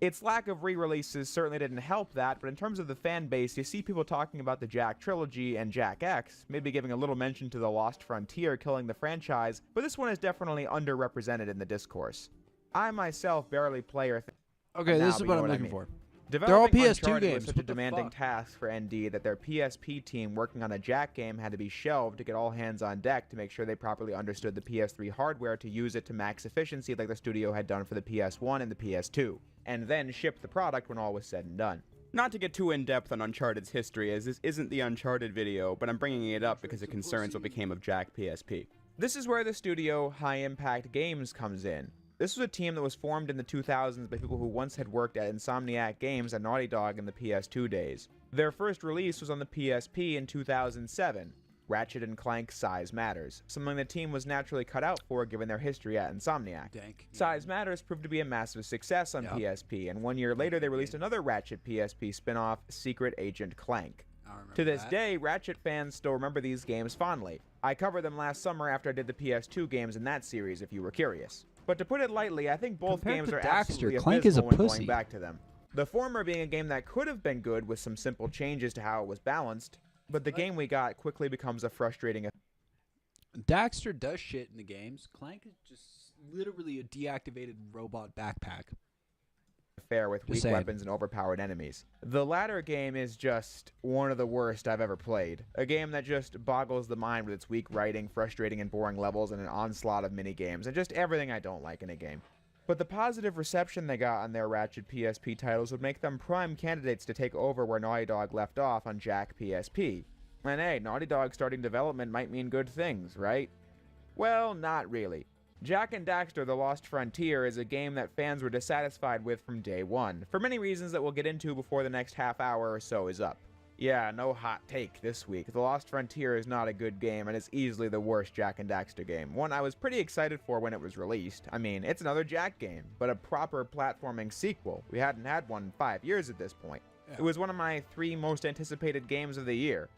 Its lack of re-releases certainly didn't help that, but in terms of the fan base, you see people talking about the Jak trilogy and Jak X, maybe giving a little mention to the Lost Frontier killing the franchise, but this one is definitely underrepresented in the discourse. I myself barely play or Okay, now, this is but you what know I'm I looking mean. for. Developing all PS2 Uncharted games, was such a what the demanding fuck? task for ND that their PSP team working on a Jak game had to be shelved to get all hands on deck to make sure they properly understood the PS3 hardware to use it to max efficiency like the studio had done for the PS1 and the PS2, and then ship the product when all was said and done. Not to get too in-depth on Uncharted's history, as this isn't the Uncharted video, but I'm bringing it up because it concerns what became of Jak PSP. This is where the studio High Impact Games comes in. This was a team that was formed in the 2000s by people who once had worked at Insomniac Games and Naughty Dog in the PS2 days. Their first release was on the PSP in 2007, Ratchet & Clank Size Matters, something the team was naturally cut out for given their history at Insomniac. Dank. Size Matters proved to be a massive success on Yep. PSP, and 1 year later they released another Ratchet PSP spin-off, Secret Agent Clank. I remember To this that. day, Ratchet fans still remember these games fondly. I covered them last summer after I did the PS2 games in that series, if you were curious. But to put it lightly, I think both Compared games to are Daxter, absolutely Clank is a abysmal when pussy. going back to them. The former being a game that could have been good with some simple changes to how it was balanced, but the game we got quickly becomes a frustrating Daxter does shit in the games. Clank is just literally a deactivated robot backpack. affair with Just weak saying. weapons and overpowered enemies. The latter game is just one of the worst I've ever played. A game that just boggles the mind with its weak writing, frustrating and boring levels, and an onslaught of mini-games, and just everything I don't like in a game. But the positive reception they got on their Ratchet PSP titles would make them prime candidates to take over where Naughty Dog left off on Jak PSP. And hey, Naughty Dog starting development might mean good things, right? Well, not really. Jak and Daxter The Lost Frontier is a game that fans were dissatisfied with from day one, for many reasons that we'll get into before the next half hour or so is up. Yeah, no hot take this week. The Lost Frontier is not a good game and is easily the worst Jak and Daxter game. One I was pretty excited for when it was released. I mean, it's another Jak game, but a proper platforming sequel. We hadn't had one in 5 years at this point. It was one of my 3 most anticipated games of the year.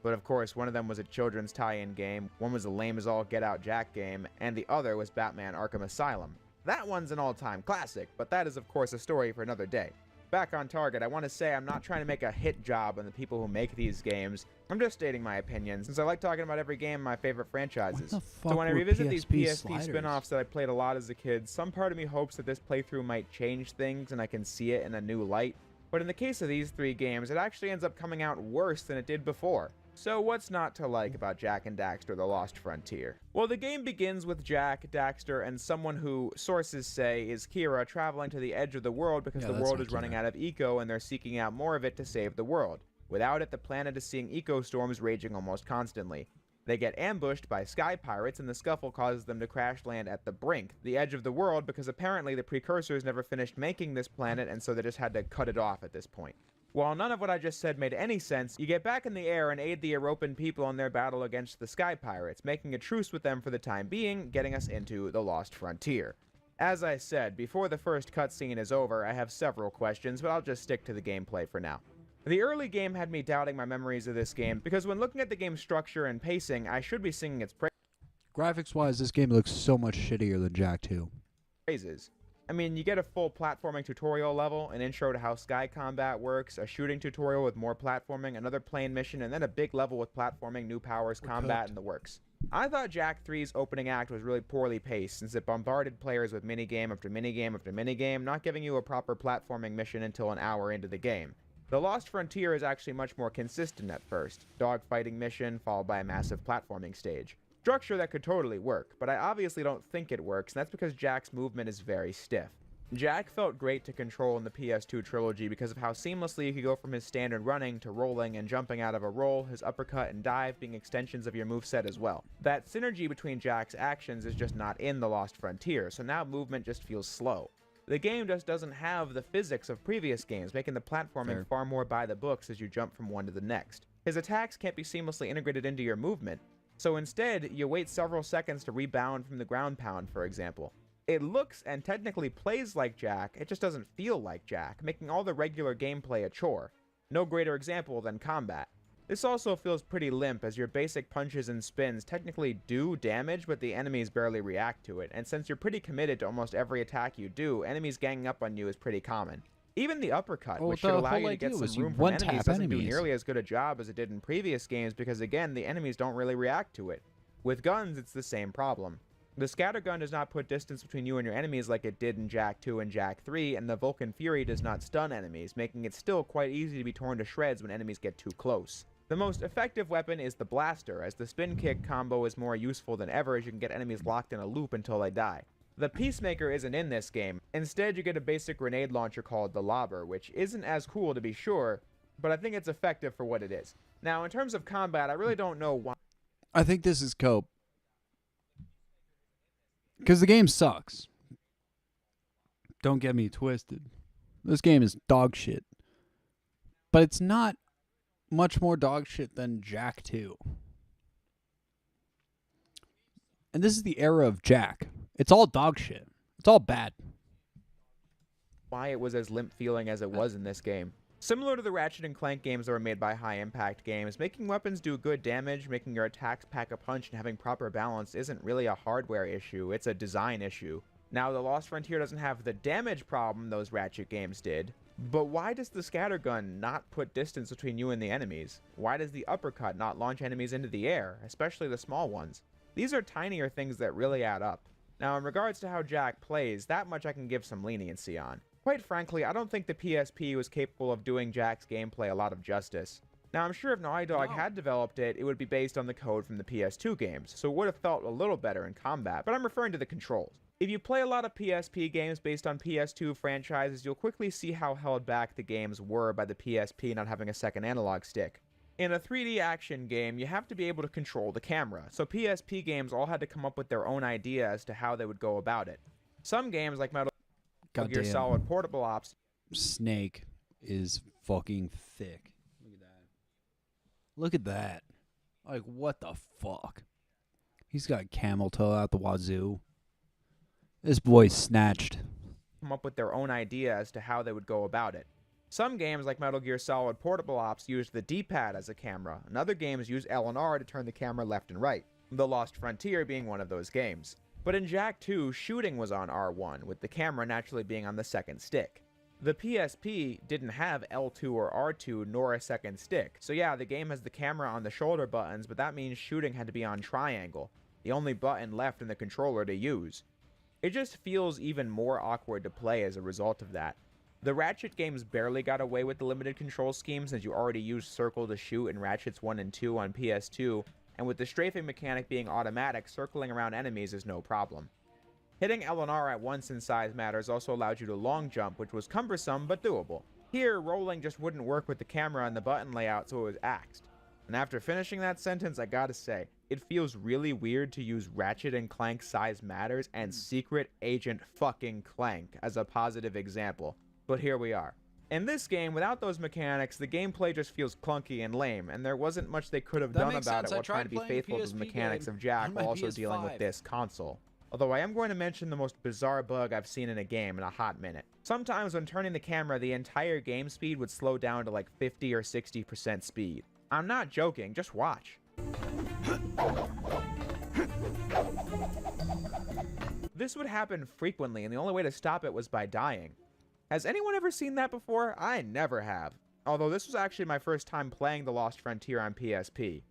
But of course, one of them was a children's tie-in game, one was a lame-as-all-get-out Jak game, and the other was Batman Arkham Asylum. That one's an all-time classic, but that is of course a story for another day. Back on target, I want to say I'm not trying to make a hit job on the people who make these games. I'm just stating my opinion, since I like talking about every game in my favorite franchises. What the fuck So when I were revisit these PSP PSP sliders? spin-offs that I played a lot as a kid, some part of me hopes that this playthrough might change things and I can see it in a new light. But in the case of these 3 games, it actually ends up coming out worse than it did before. So what's not to like about Jak and Daxter The Lost Frontier? Well, the game begins with Jak, Daxter, and someone who, sources say, is Kira traveling to the edge of the world because Yeah, the that's world not is running Kira. out of eco and they're seeking out more of it to save the world. Without it, the planet is seeing eco storms raging almost constantly. They get ambushed by sky pirates and the scuffle causes them to crash land at the brink, the edge of the world, because apparently the precursors never finished making this planet and so they just had to cut it off at this point. While none of what I just said made any sense, you get back in the air and aid the European people in their battle against the Sky Pirates, making a truce with them for the time being, getting us into the Lost Frontier. As I said, before the first cutscene is over, I have several questions, but I'll just stick to the gameplay for now. The early game had me doubting my memories of this game, because when looking at the game's structure and pacing, I should be singing its Graphics-wise, this game looks so much shittier than Jak 2. praises. I mean, you get a full platforming tutorial level, an intro to how sky combat works, a shooting tutorial with more platforming, another plane mission, and then a big level with platforming, new powers, combat, and the works. I thought Jak 3's opening act was really poorly paced, since it bombarded players with minigame after minigame after minigame, not giving you a proper platforming mission until an hour into the game. The Lost Frontier is actually much more consistent at first. Dogfighting mission, followed by a massive platforming stage. Structure that could totally work, but I obviously don't think it works, and that's because Jak's movement is very stiff. Jak felt great to control in the PS2 trilogy because of how seamlessly you could go from his standard running to rolling and jumping out of a roll, his uppercut and dive being extensions of your moveset as well. That synergy between Jak's actions is just not in the Lost Frontier, so now movement just feels slow. The game just doesn't have the physics of previous games, making the platforming far more by the books as you jump from one to the next. His attacks can't be seamlessly integrated into your movement, so instead, you wait several seconds to rebound from the ground pound, for example. It looks and technically plays like Jak, it just doesn't feel like Jak, making all the regular gameplay a chore. No greater example than combat. This also feels pretty limp, as your basic punches and spins technically do damage, but the enemies barely react to it, and since you're pretty committed to almost every attack you do, enemies ganging up on you is pretty common. Even the uppercut, which should allow you to get some room from enemies, doesn't do nearly as good a job as it did in previous games because, again, the enemies don't really react to it. With guns, it's the same problem. The scattergun does not put distance between you and your enemies like it did in Jak 2 and Jak 3, and the Vulcan Fury does not stun enemies, making it still quite easy to be torn to shreds when enemies get too close. The most effective weapon is the blaster, as the spin kick combo is more useful than ever as you can get enemies locked in a loop until they die. The Peacemaker isn't in this game. Instead, you get a basic grenade launcher called the Lobber, which isn't as cool to be sure, but I think it's effective for what it is. Now, in terms of combat, I really don't know why. I think this is cope. Because the game sucks. Don't get me twisted. This game is dog shit. But it's not much more dog shit than Jak 2. And this is the era of Jak. It's all dog shit. It's all bad. Why it was as limp feeling as it was in this game. Similar to the Ratchet & Clank games that were made by High Impact Games, making weapons do good damage, making your attacks pack a punch, and having proper balance isn't really a hardware issue, it's a design issue. Now, the Lost Frontier doesn't have the damage problem those Ratchet games did, but why does the scattergun not put distance between you and the enemies? Why does the uppercut not launch enemies into the air, especially the small ones? These are tinier things that really add up. Now, in regards to how Jak plays, that much I can give some leniency on. Quite frankly, I don't think the PSP was capable of doing Jak's gameplay a lot of justice. Now, I'm sure if Naughty Dog had developed it, it would be based on the code from the PS2 games, so it would have felt a little better in combat, but I'm referring to the controls. If you play a lot of PSP games based on PS2 franchises, you'll quickly see how held back the games were by the PSP not having a second analog stick. In a 3D action game, you have to be able to control the camera, so PSP games all had to come up with their own idea as to how they would go about it. Some games, like Metal Gear Solid Portable Ops, Snake is fucking thick. Look at that. Look at that. Like, what the fuck? He's got camel toe out the wazoo. This boy's snatched. come up with their own idea as to how they would go about it. Some games, like Metal Gear Solid Portable Ops, used the D-pad as a camera, and other games use L and R to turn the camera left and right, The Lost Frontier being one of those games. But in Jak 2, shooting was on R1, with the camera naturally being on the second stick. The PSP didn't have L2 or R2 nor a second stick, so yeah, the game has the camera on the shoulder buttons, but that means shooting had to be on triangle, the only button left in the controller to use. It just feels even more awkward to play as a result of that. The Ratchet games barely got away with the limited control scheme since you already used circle to shoot in Ratchets 1 and 2 on PS2, and with the strafing mechanic being automatic, circling around enemies is no problem. Hitting L and R at once in size matters also allowed you to long jump, which was cumbersome but doable. Here, rolling just wouldn't work with the camera and the button layout, so it was axed. And after finishing that sentence, I gotta say, it feels really weird to use Ratchet and Clank Size Matters and Secret Agent fucking Clank as a positive example. But here we are. In this game, without those mechanics, the gameplay just feels clunky and lame, and there wasn't much they could have That done makes about sense. it I while trying tried to be playing faithful to the PSP mechanics game of Jack on while my also dealing with PS5. this console. Although I am going to mention the most bizarre bug I've seen in a game in a hot minute. Sometimes when turning the camera, the entire game speed would slow down to like 50 or 60% speed. I'm not joking, just watch. This would happen frequently, and the only way to stop it was by dying. Has anyone ever seen that before? I never have. Although this was actually my first time playing The Lost Frontier on PSP.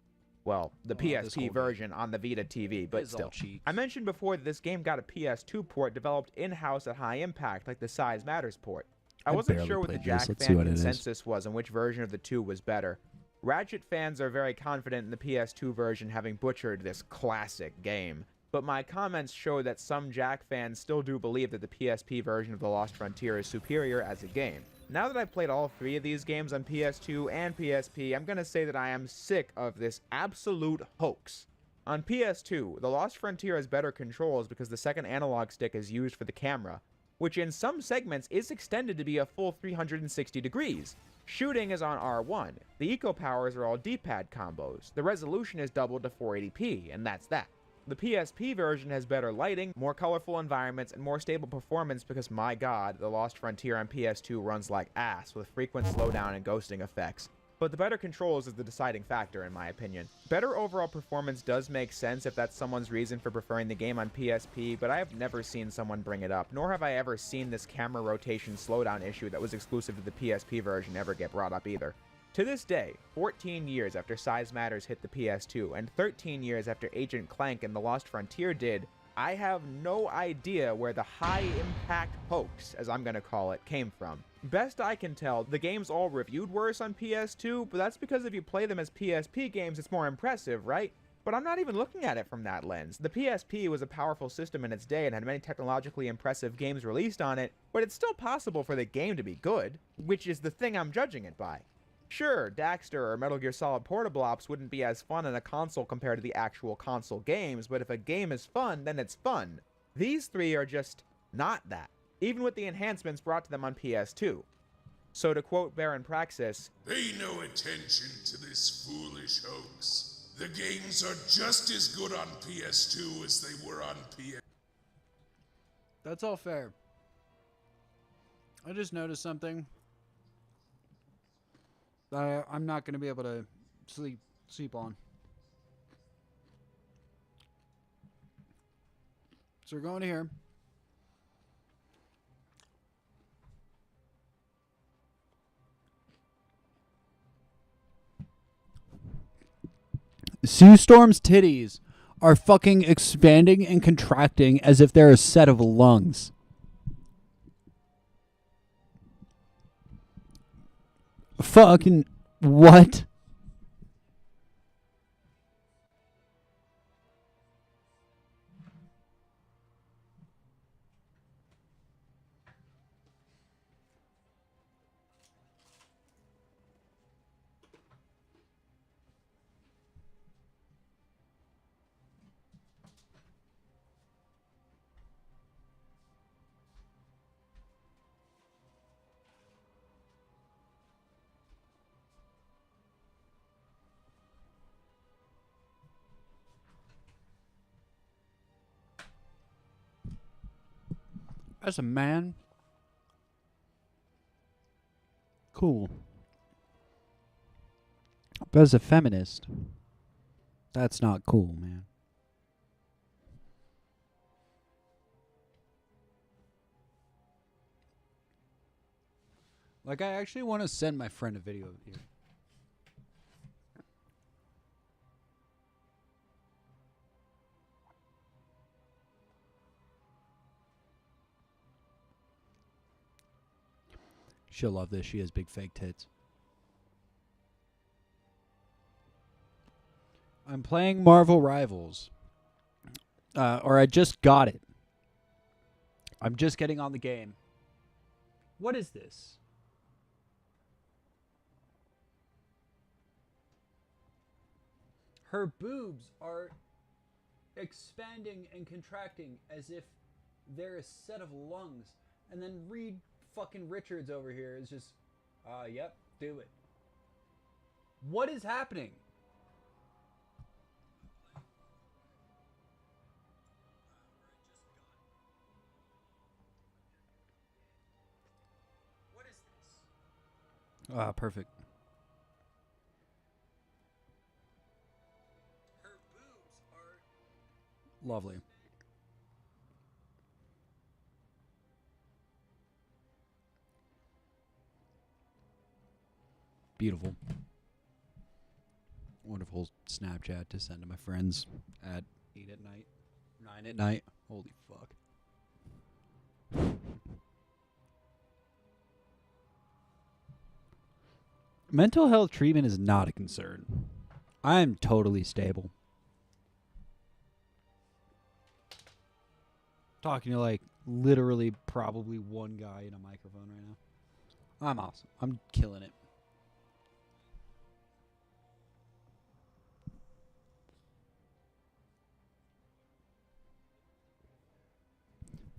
Well, the this whole PSP version on the Vita TV, but It's all still. cheeks. I mentioned before that this game got a PS2 port developed in-house at High Impact, like the Size Matters port. I wasn't barely sure what the played Jack this. Let's see fan what it is. consensus was and which version of the two was better. Ratchet fans are very confident in the PS2 version having butchered this classic game, but my comments show that some Jack fans still do believe that the PSP version of The Lost Frontier is superior as a game. Now that I've played all three of these games on PS2 and PSP, I'm gonna say that I am sick of this absolute hoax. On PS2, The Lost Frontier has better controls because the second analog stick is used for the camera, which in some segments is extended to be a full 360 degrees. Shooting is on R1. The eco powers are all D-pad combos. The resolution is doubled to 480p, and that's that. The PSP version has better lighting, more colorful environments, and more stable performance because, my god, The Lost Frontier on PS2 runs like ass with frequent slowdown and ghosting effects. But the better controls is the deciding factor in my opinion. Better overall performance does make sense if that's someone's reason for preferring the game on PSP, but I have never seen someone bring it up, nor have I ever seen this camera rotation slowdown issue that was exclusive to the PSP version ever get brought up either. To this day, 14 years after Size Matters hit the PS2, and 13 years after Agent Clank and The Lost Frontier did, I have no idea where the high-impact hoax, as I'm gonna call it, came from. Best I can tell, the games all reviewed worse on PS2, but that's because if you play them as PSP games, it's more impressive, right? But I'm not even looking at it from that lens. The PSP was a powerful system in its day and had many technologically impressive games released on it, but it's still possible for the game to be good, which is the thing I'm judging it by. Sure, Daxter or Metal Gear Solid Portable Ops wouldn't be as fun on a console compared to the actual console games, but if a game is fun, then it's fun. These three are just not that, even with the enhancements brought to them on PS2. So to quote Baron Praxis, Pay no attention to this foolish hoax. The games are just as good on PS2 as they were on PS. That's all fair. I just noticed something that I'm not going to be able to sleep on. So we're going here. Sue Storm's titties are fucking expanding and contracting as if they're a set of lungs. Fucking what? As a man, cool. But as a feminist, that's not cool, man. Like, I actually want to send my friend a video of you. She'll love this. She has big fake tits. I'm playing Marvel Rivals. Or I just got it. I'm just getting on the game. What is this? Her boobs are expanding and contracting as if they're a set of lungs. And then Reed fucking Richards over here is just Yep, do it. What is happening? What is this? Ah, perfect. Her boobs are lovely. Beautiful. Wonderful Snapchat to send to my friends at 8 at night, 9 at night. Holy fuck. Mental health treatment is not a concern. I am totally stable. Talking to like literally probably one guy in a microphone right now. I'm awesome. I'm killing it.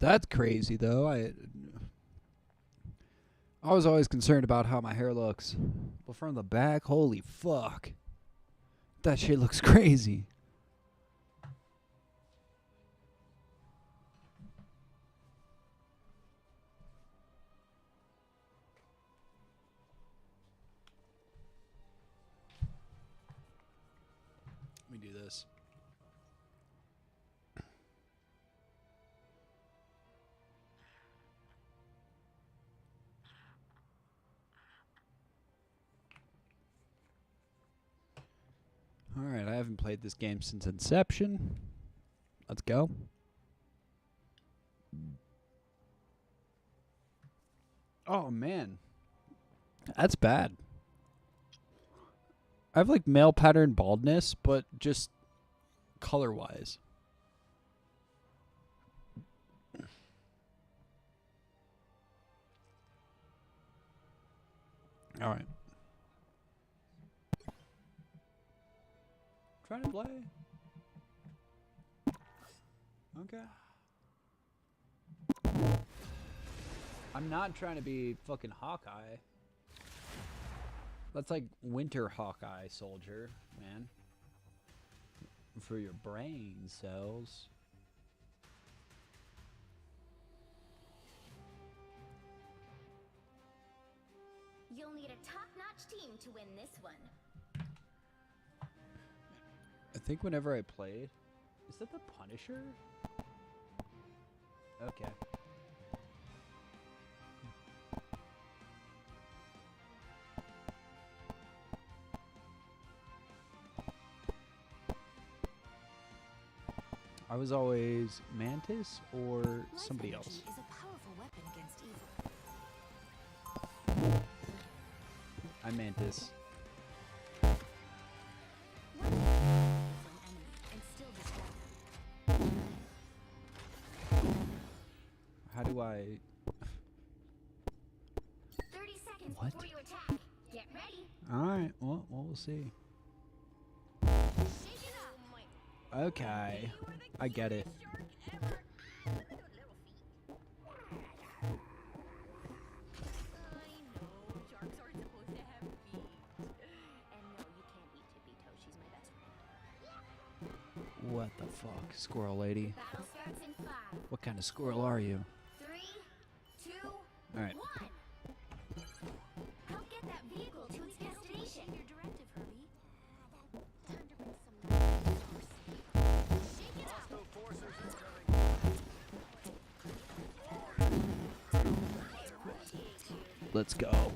That's crazy, though. I was always concerned about how my hair looks. But from the back, holy fuck. That shit looks crazy. Let me do this. Alright, I haven't played this game since inception. Let's go. Oh, man. That's bad. I have, like, male pattern baldness, but just color-wise. Alright. Trying to play. Okay. I'm not trying to be fucking Hawkeye. That's like Winter Hawkeye soldier, man. For your brain cells. You'll need a top-notch team to win this one. I think whenever I played, is that the Punisher? Okay. I was always Mantis or somebody else. Is a powerful weapon against evil. I'm Mantis. How do I... 30 seconds What? before you attack. Get ready. Alright, well, we'll see. Shake it up. Okay. I get it. What the fuck, squirrel lady? Battle starts in 5, What kind of squirrel are you? 3, 2, Alright. 1. Help get that vehicle to its destination. Your directive, Herbie. Time to bring some shake it up. Let's go.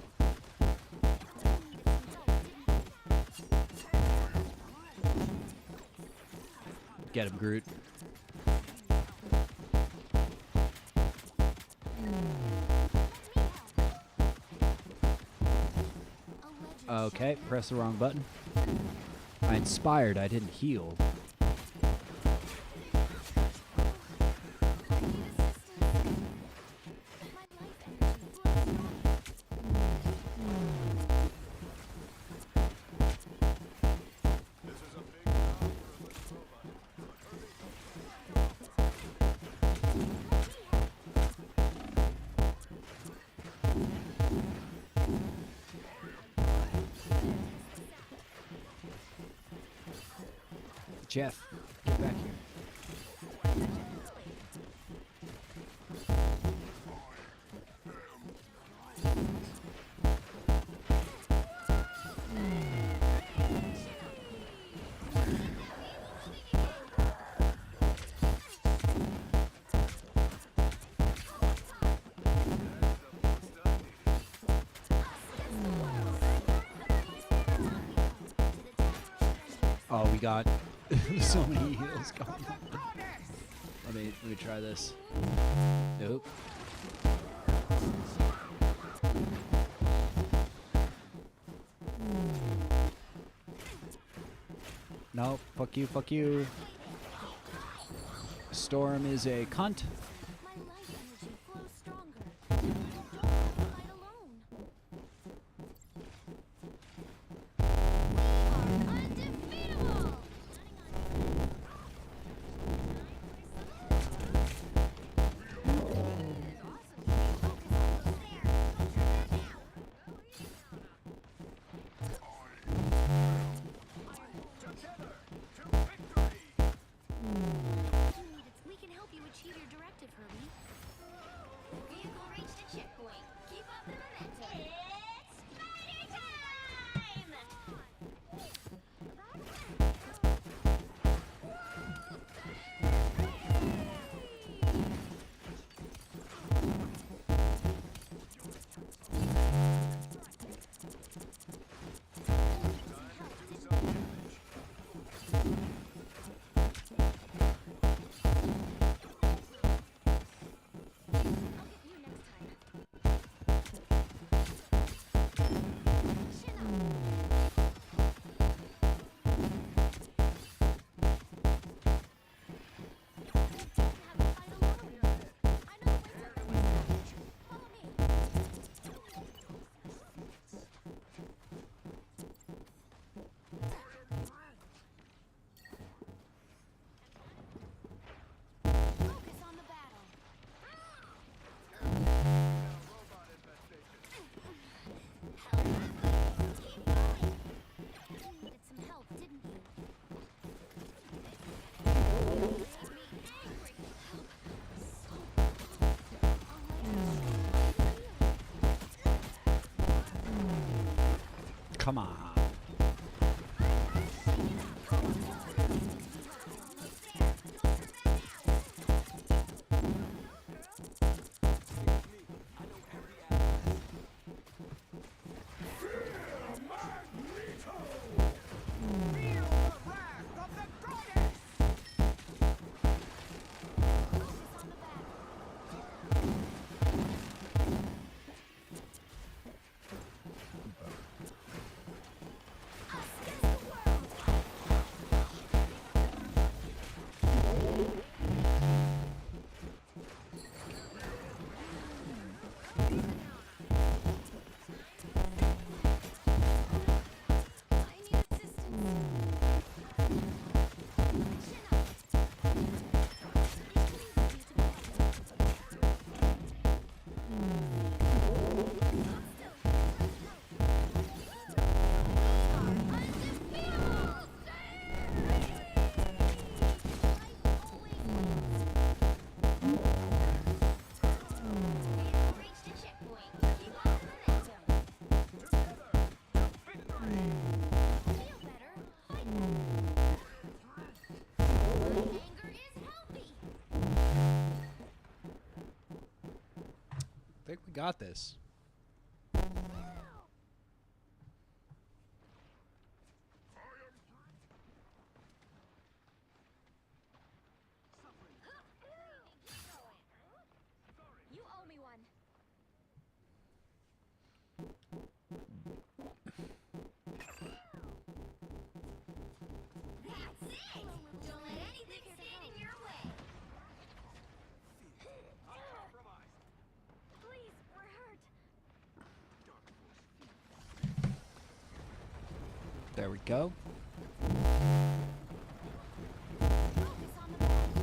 Get him, Groot. Okay, press the wrong button. I inspired, I didn't heal. Jeff, get back here. Oh, we got so many heals going on. Let me try this. Nope. Nope. Fuck you. Fuck you. Storm is a cunt. My life energy flows stronger. I don't have to fight alone. We are undefeatable! We can help you achieve your directive, Herbie. Vehicle reached a checkpoint. Keep up the momentum. It's party I'll get you next time. Chin up. Have to fight alone. I know the way to follow me. Focus on the battle. Help. Keep going. You needed some help, didn't you? Come on. I think we got this. You owe me one. That's it! Don't let anything stand in your way. Please, we're hurt. There we go. Focus on the battle.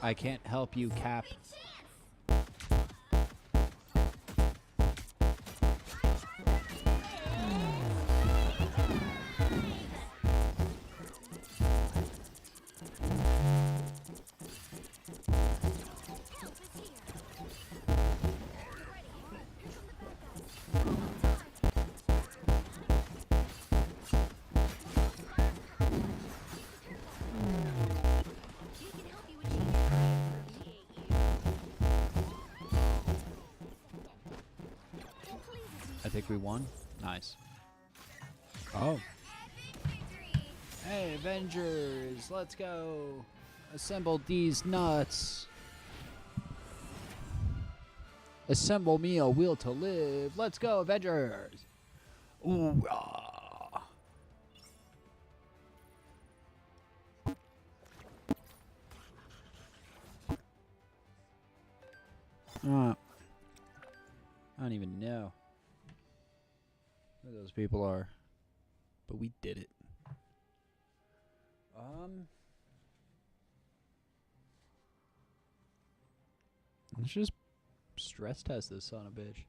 I can't help you, Cap. Big chance. I think we won. Nice. Oh. Hey, Avengers, let's go. Assemble these nuts. Assemble me a will to live. Let's go, Avengers. Ooh, ah. I don't even know who those people are, but we did it. Let's just stress test this son of a bitch.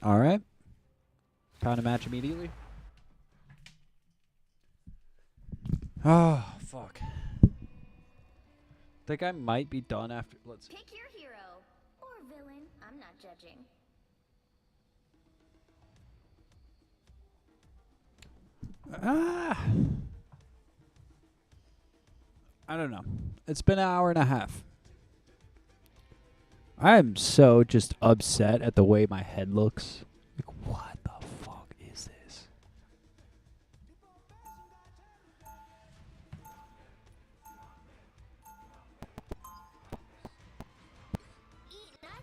All right. Found a match immediately. Oh, fuck. Think I might be done after. Let's see. Pick your hero or villain. I'm not judging. I don't know. It's been an hour and a half. I am so just upset at the way my head looks. Like, what the fuck is this?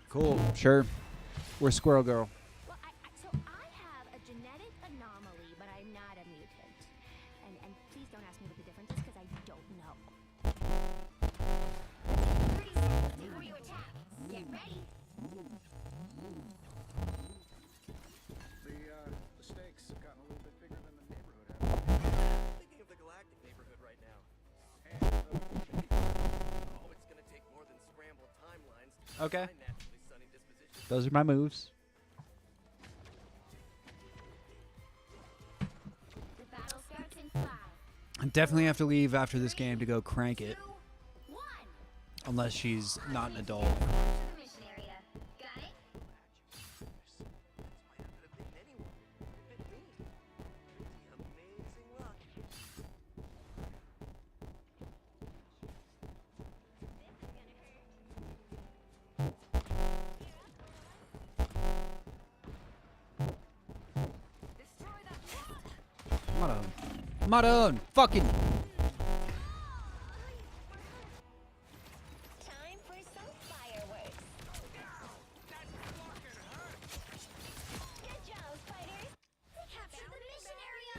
Cool, sure. We're Squirrel Girl. Well, so I have a genetic anomaly, but I'm not a mutant. And please don't ask me what the difference is, because I don't know. 30 seconds before you attack. Get ready. The stakes have gotten a little bit bigger than the neighborhood has. Thinking of the galactic neighborhood right now. Oh, it's gonna take more than scrambled timelines. Okay. My naturally sunny disposition. Those are my moves. The battle starts in 5, I definitely have to leave after this game to go crank it. 2, 1. Unless she's not an adult. To the mission area. Got it? Might happen to fit anyone. Fit me. Pretty amazing luck. Maroon. Fucking. Time for some fireworks. Good job, fighters. We captured the mission area.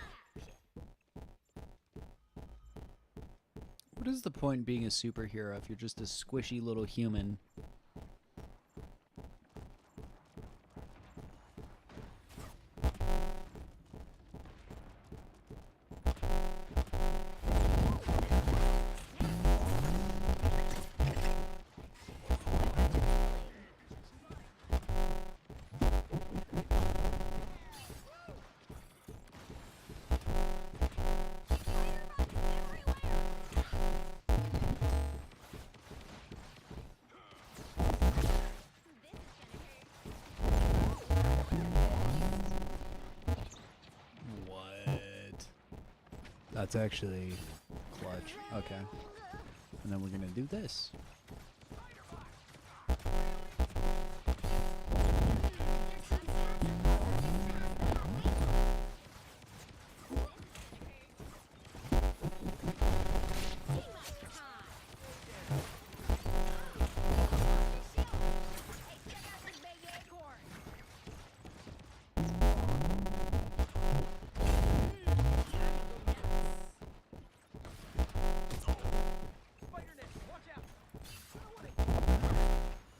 What is the point in being a superhero if you're just a squishy little human? What? That's actually clutch. Okay. And then we're gonna do this.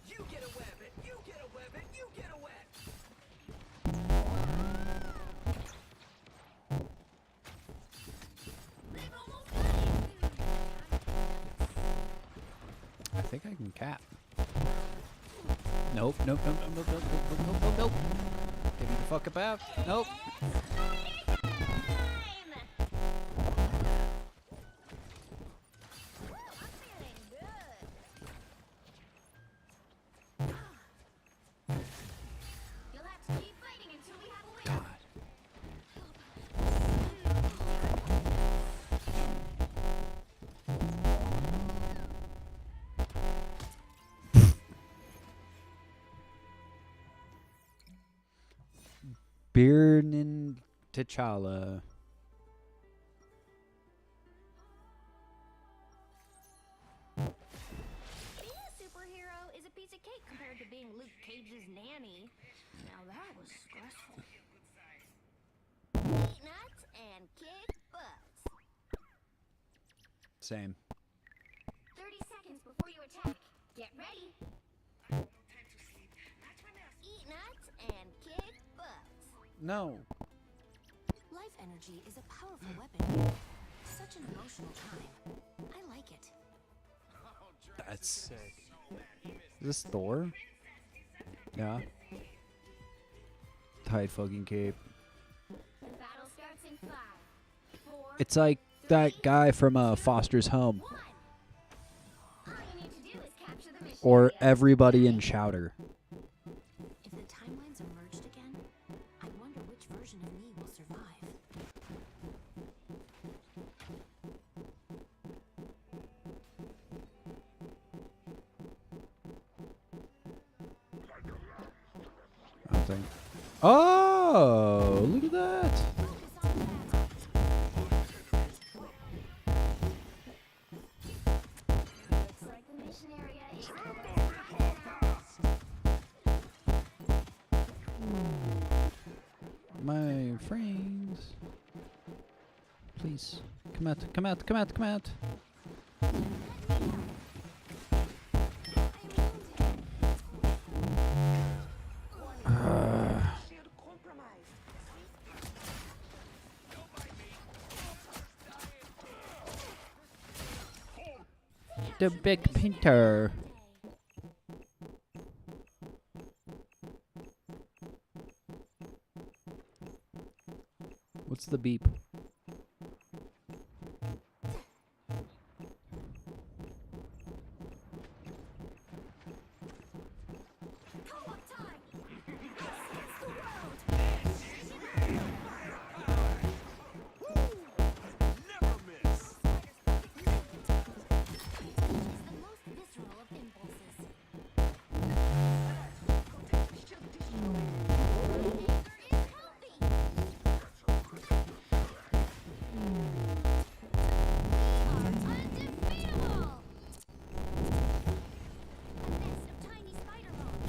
You get a web it. You get a web it. You get a web. I think I can cap. Nope. Nope. Nope. Nope. Nope. Nope. Nope. Nope. Nope. Nope. Get me the fuck up out. Nope. You'll have to keep fighting until we have a winner. God. Birnin T'Challa. Being a superhero is a piece of cake compared to being Luke Cage's nanny. Now that was stressful. Eat nuts and kick butts. Same. 30 seconds before you attack. Get ready. Eat nuts and kick butts. No. Life energy is a powerful weapon. Such an emotional time. I like it. That's sick. Is this Thor? Yeah. Tight fucking cape. The battle starts in 5, 4, It's like that guy from Foster's Home. 1. All you need to do is capture the mission. Or area. everybody in Chowder. If the timelines are merged again, I wonder which version of me will survive. I don't think. Oh, look at that. Focus on the battle. Looks like the mission area is My friends. Please. Come out, come out, come out, come out. The big painter. What's the beep? Come on, time. It's the world. Never miss. It's the most visceral of impulses. Anger is healthy. We are undefeatable. A nest of tiny spider bones.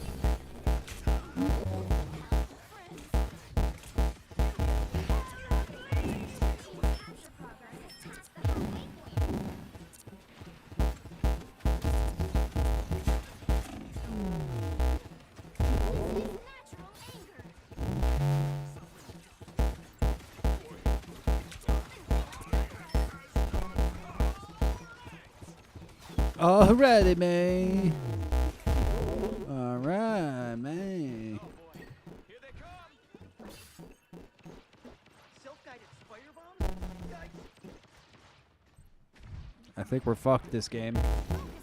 Team capture progress has passed the halfway point. This is natural anger. Alrighty, man. Alright, man. Here they come. Self-guided spider bomb? Yikes. I think we're fucked this game. Focus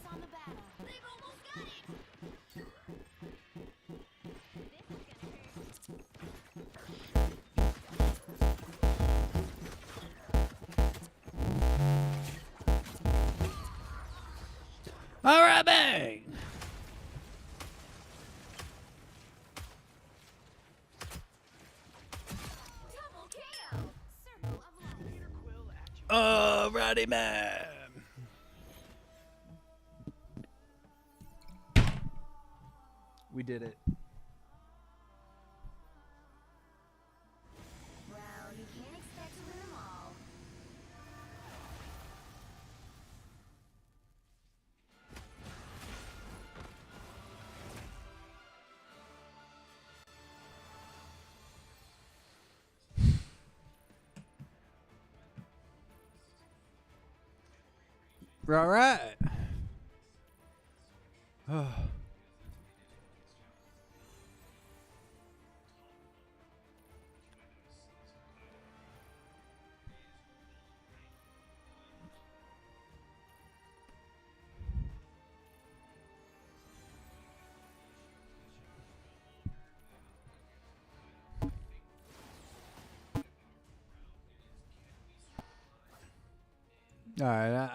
on the battle. They've almost got it. Alright, man. Double KO. Circle of life. Alrighty, man. We did it. Well, you can't expect to win them all. Alright. Alright,